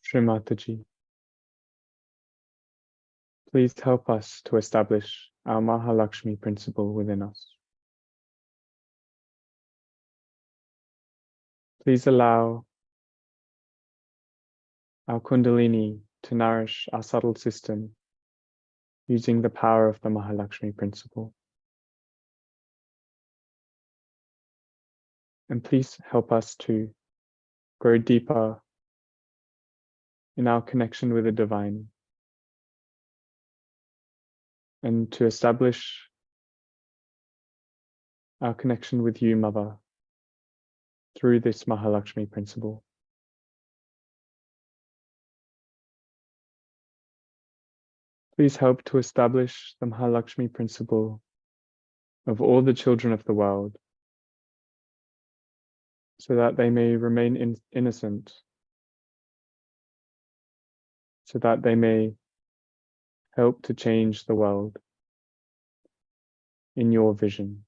Shri Mataji, please help us to establish our Mahalakshmi principle within us. Please allow our Kundalini to nourish our subtle system using the power of the Mahalakshmi principle. And please help us to grow deeper in our connection with the divine and to establish our connection with you, Mother, through this Mahalakshmi principle. Please help to establish the Mahalakshmi principle of all the children of the world so that they may remain innocent, so that they may help to change the world in your vision.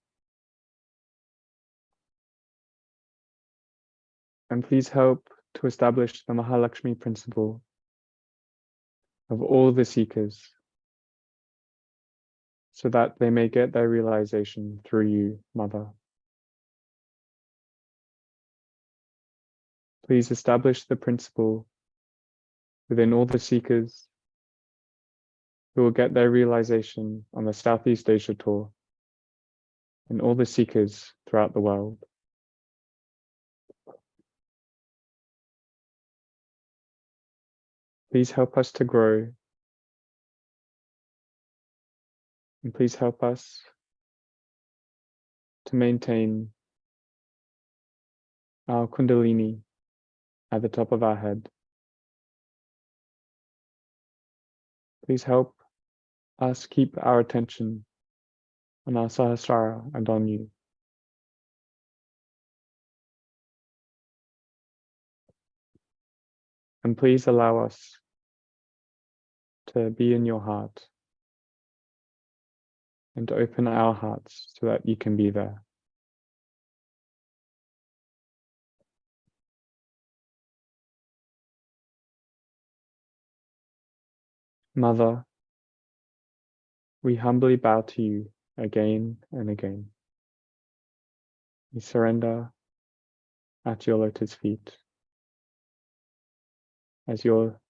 And please help to establish the Mahalakshmi principle of all the seekers so that they may get their realization through you, Mother. Please establish the principle within all the seekers who will get their realization on the Southeast Asia tour and all the seekers throughout the world. Please help us to grow, and please help us to maintain our Kundalini at the top of our head. Please help us keep our attention on our Sahasrara and on you. And please allow us to be in your heart and to open our hearts so that you can be there. Mother, we humbly bow to you again and again. We surrender at your lotus feet as your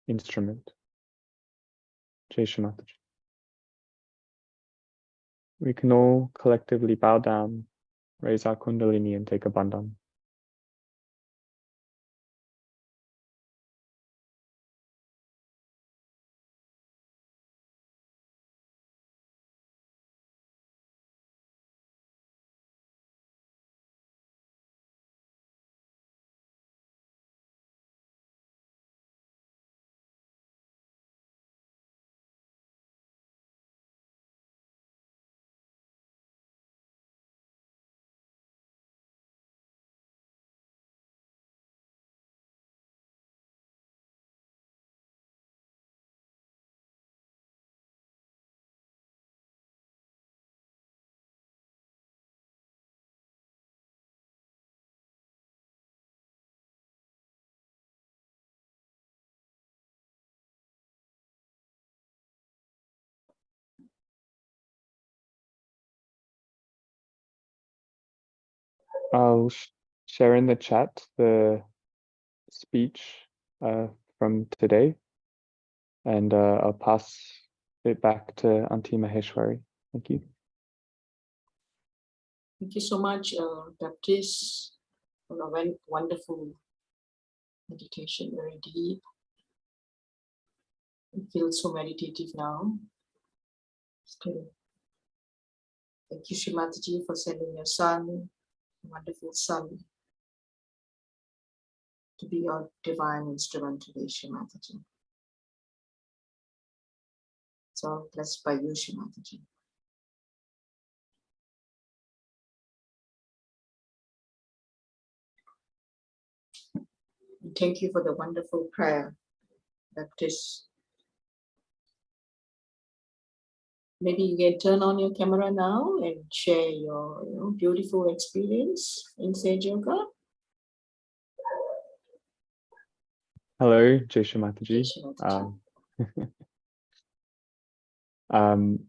instrument. Jai Shri Mataji. We can all collectively bow down, raise our Kundalini and take a bandhan. I'll share in the chat the speech from today, and I'll pass it back to Auntie Maheshwari. Thank you. Thank you so much, Baptist, for a wonderful meditation, very deep. I feel so meditative now. Still. Thank you, Shri Mataji, for sending your son, a wonderful son, to be your divine instrument today, Shri Mataji. So blessed by you, Shri Mataji. And thank you for the wonderful prayer, Baptist. Maybe you can turn on your camera now and share your beautiful experience in Sahaja Yoga. Hello, Jai Shri Mataji. Shri Mataji.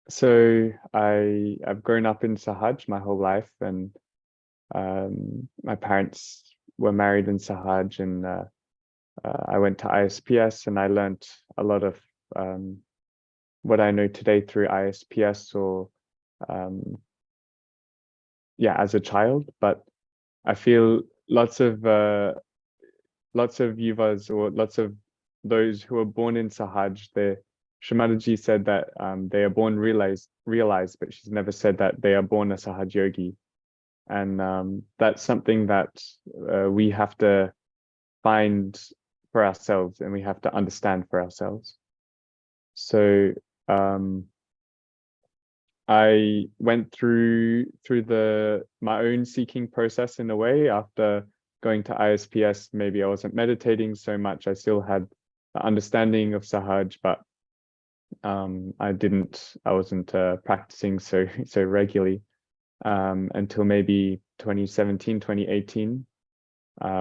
So I've grown up in Sahaj my whole life, and my parents were married in Sahaj, and I went to ISPS, and I learnt a lot of what I know today through ISPS, or as a child. But I feel lots of yuvas, or lots of those who are born in Sahaj, Shri Mataji said that they are born realized, but she's never said that they are born a Sahaja Yogi. And that's something that we have to find for ourselves, and we have to understand for ourselves. So I went through my own seeking process in a way. After going to ISPS, maybe I wasn't meditating so much. I still had the understanding of Sahaj, but I wasn't practicing so regularly until maybe 2017, 2018,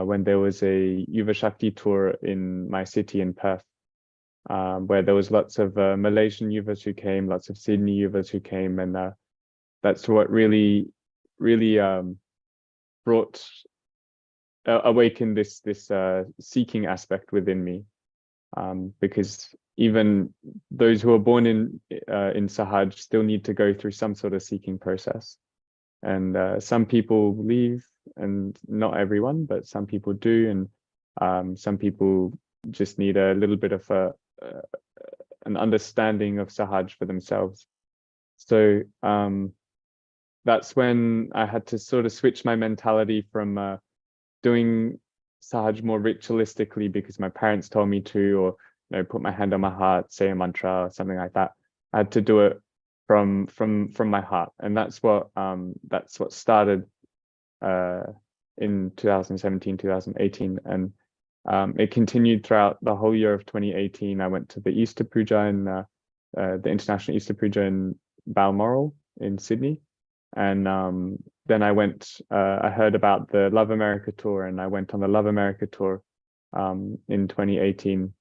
when there was a Yuva Shakti tour in my city in Perth, where there was lots of Malaysian yuvas who came, lots of Sydney yuvas who came, and that's what really awakened this seeking aspect within me, because even those who are born in Sahaj still need to go through some sort of seeking process. And some people leave, and not everyone, but some people do, and some people just need a little bit of an understanding of Sahaj for themselves. So that's when I had to sort of switch my mentality from doing Sahaj more ritualistically because my parents told me to, or put my hand on my heart, say a mantra, or something like that. I had to do it from my heart, and that's what started in 2017, 2018, and it continued throughout the whole year of 2018. I went to the Easter Puja in the International Easter Puja in Balmoral in Sydney, and then I went. I heard about the Love America tour, and I went on the Love America tour in 2018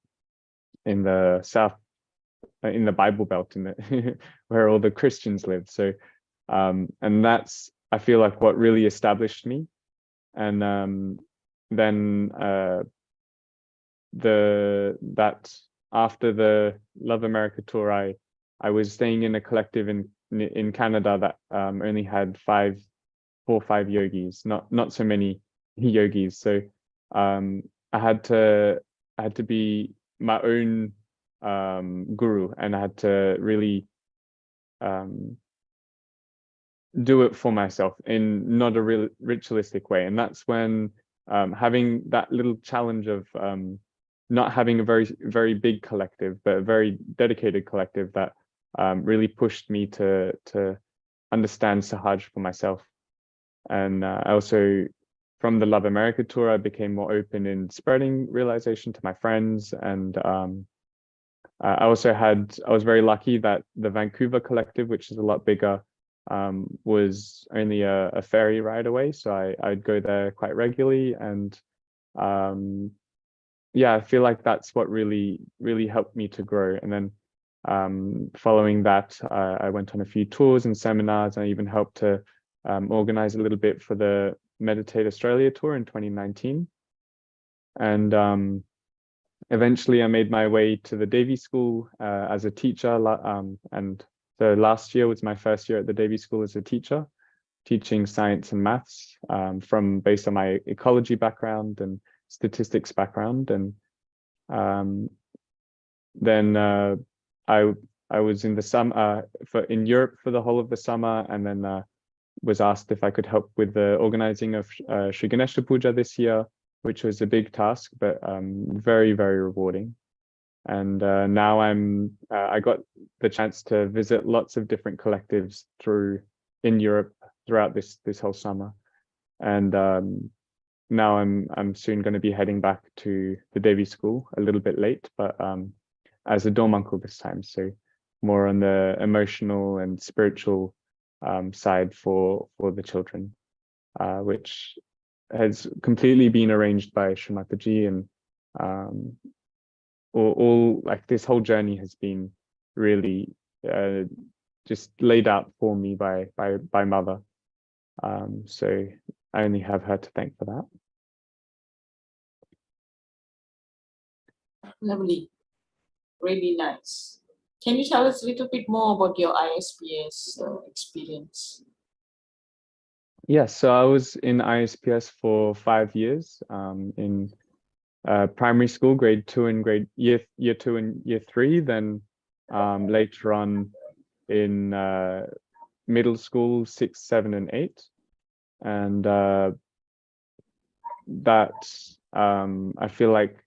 in the South. In the Bible Belt, where all the Christians live. So, and that's, I feel like, what really established me. And then that after the Love America tour, I was staying in a collective in Canada that only had 4 or 5 yogis, not so many yogis. So I had to be my own guru, and I had to really do it for myself in not a real ritualistic way. And that's when having that little challenge of not having a very big collective, but a very dedicated collective, that really pushed me to understand Sahaj for myself. And I also, from the Love America tour, I became more open in spreading realization to my friends. And I was very lucky that the Vancouver collective, which is a lot bigger, was only a ferry ride away. So I'd go there quite regularly. And I feel like that's what really helped me to grow. And then following that, I went on a few tours and seminars. And I even helped to organize a little bit for the Meditate Australia tour in 2019. And eventually I made my way to the Devi School as a teacher. And so last year was my first year at the Devi School as a teacher, teaching science and maths based on my ecology background and statistics background. And then I was in the summer in Europe for the whole of the summer, and then was asked if I could help with the organizing of Sri Ganesha Puja this year, which was a big task, but very, very rewarding. And now I got the chance to visit lots of different collectives in Europe throughout this whole summer. And now I'm soon going to be heading back to the Devi School, a little bit late, but as a dorm uncle this time. So more on the emotional and spiritual side for the children, which has completely been arranged by Shri Mataji, and all like this whole journey has been really just laid out for me by Mother. So I only have her to thank for that. Lovely. Really nice. Can you tell us a little bit more about your ISPS experience? Yes, so I was in ISPS for 5 years in primary school, grade 2 and year 2 and year 3. Then later on in middle school, 6, 7, and 8, and that I feel like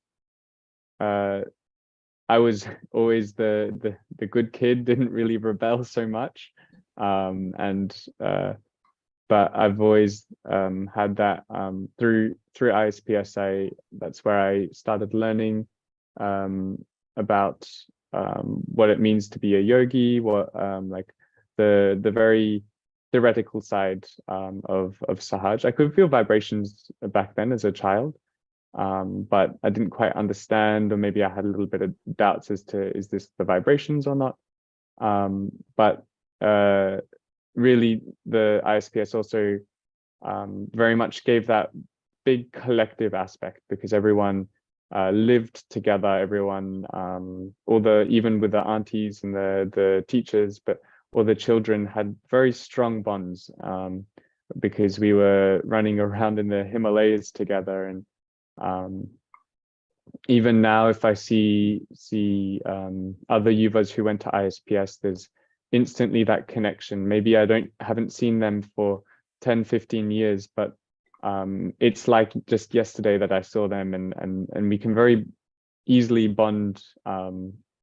I was always the good kid, didn't really rebel so much, but I've always had that through ISPS. That's where I started learning about what it means to be a yogi, what like the very theoretical side of Sahaj. I could feel vibrations back then as a child, but I didn't quite understand, or maybe I had a little bit of doubts as to, is this the vibrations or not? But really the ISPS also very much gave that big collective aspect, because everyone lived together, everyone, even with the aunties and the teachers, but all the children had very strong bonds, because we were running around in the Himalayas together. And even now, if I see other yuvas who went to ISPS, there's instantly that connection. Maybe I haven't seen them for 10, 15 years, but it's like just yesterday that I saw them, and we can very easily bond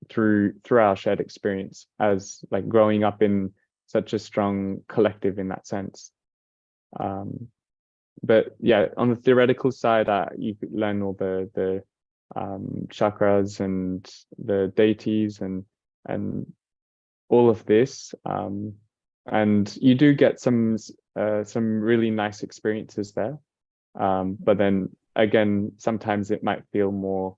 through our shared experience as like growing up in such a strong collective in that sense. But yeah, on the theoretical side, you could learn all the chakras and the deities and all of this, and you do get some really nice experiences there. But then again, sometimes it might feel more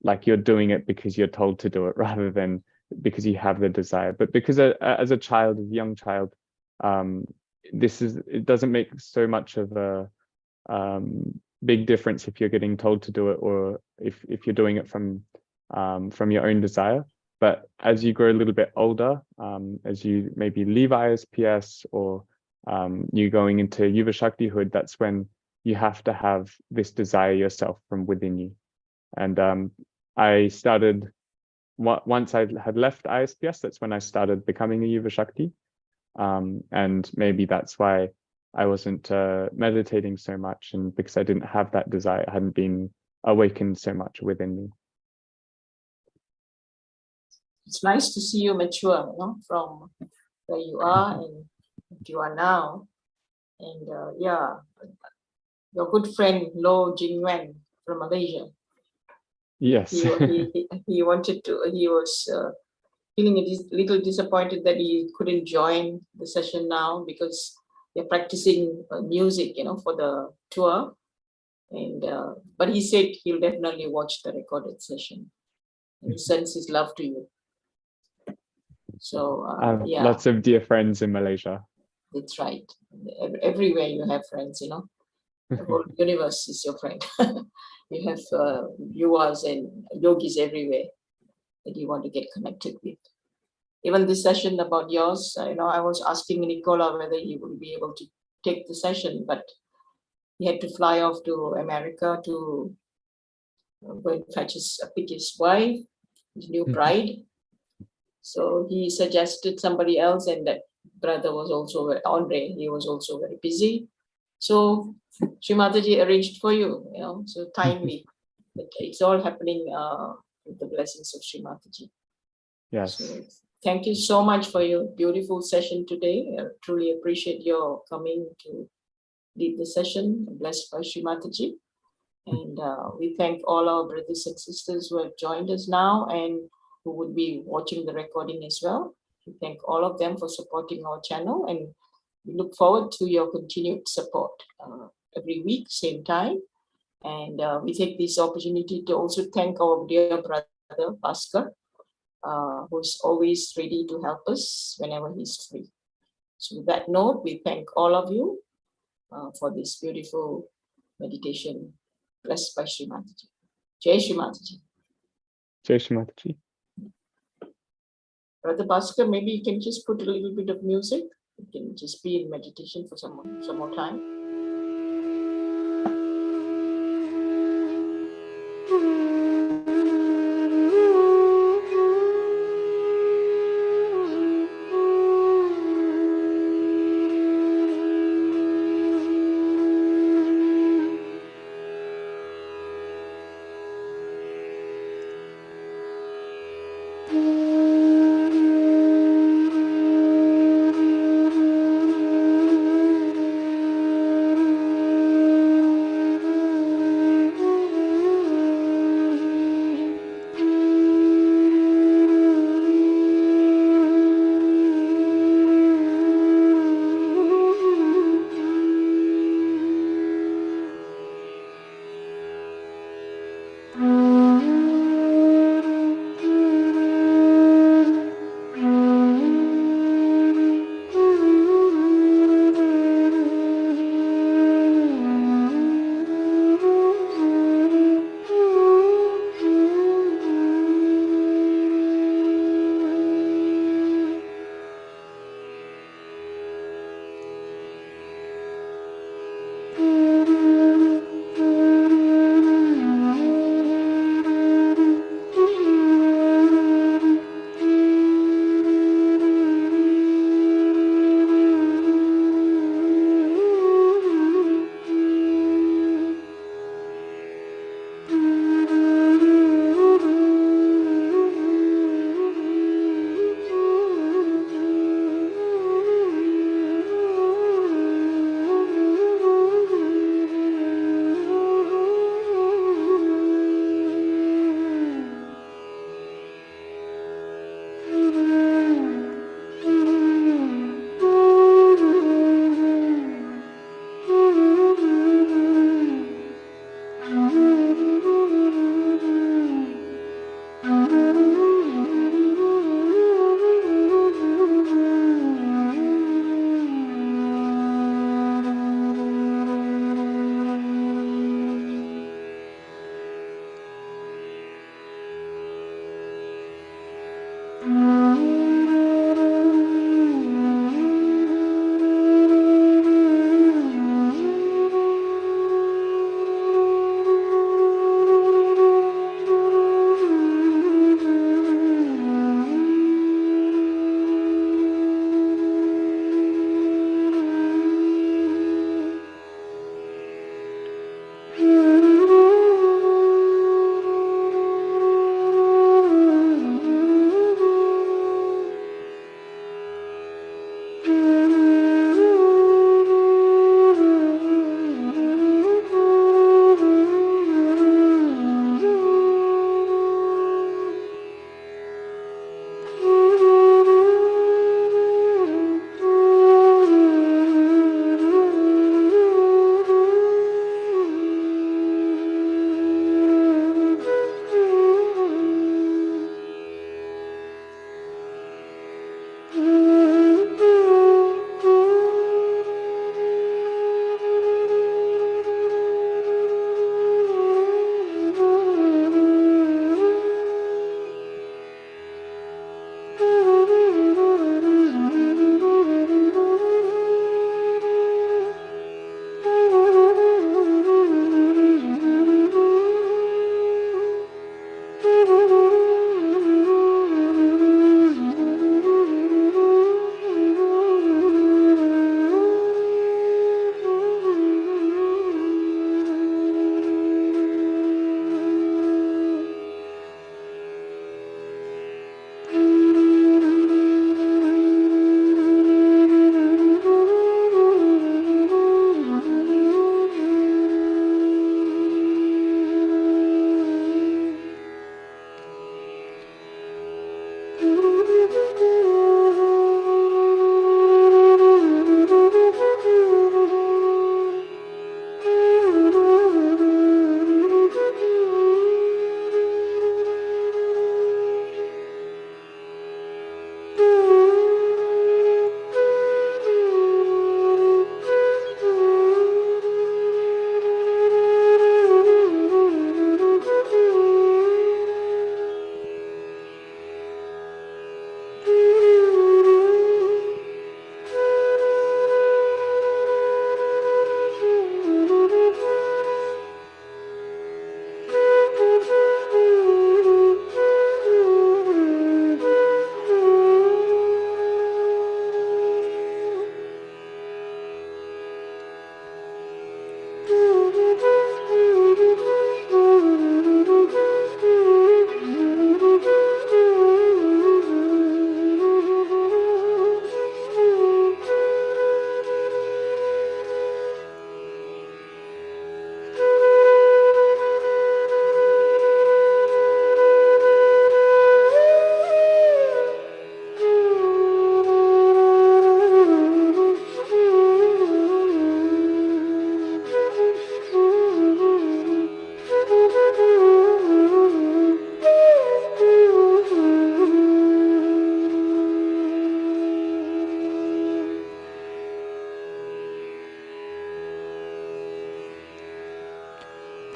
like you're doing it because you're told to do it, rather than because you have the desire. But because as a child, as a young child, it doesn't make so much of a big difference if you're getting told to do it, or if you're doing it from your own desire. But as you grow a little bit older, as you maybe leave ISPS, or you going into Yuva Shaktihood, that's when you have to have this desire yourself from within you. And I started, once I had left ISPS, that's when I started becoming a Yuva Shakti. And maybe that's why I wasn't meditating so much, and because I didn't have that desire, it hadn't been awakened so much within me. It's nice to see you mature, from where you are and what you are now. And yeah, your good friend Lo Jingwen from Malaysia. Yes. He wanted to. He was feeling a little disappointed that he couldn't join the session now, because they're practicing music, for the tour. And but he said he'll definitely watch the recorded session. And he sends his love to you. So yeah, lots of dear friends in Malaysia. That's right. Everywhere you have friends, the whole universe is your friend. You have yuvas and yogis everywhere that you want to get connected with. Even this session about yours, I was asking Nicola whether he would be able to take the session, but he had to fly off to America to go and pick his wife, his new bride. So he suggested somebody else, and that brother was also Andre. He was also very busy. So Shri Mataji arranged for you, so timely. It's all happening with the blessings of Shri Mataji. Yes. So thank you so much for your beautiful session today. I truly appreciate your coming to lead the session, blessed by Shri Mataji. And we thank all our brothers and sisters who have joined us now and who would be watching the recording as well. We thank all of them for supporting our channel, and we look forward to your continued support every week, same time. And we take this opportunity to also thank our dear brother, Bhaskar, who's always ready to help us whenever he's free. So with that note, we thank all of you for this beautiful meditation blessed by Shri Mataji. Jai Shri Mataji. Jai Shri Mataji. Brother Bhaskar, maybe you can just put a little bit of music. You can just be in meditation for some more time.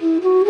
Thank you.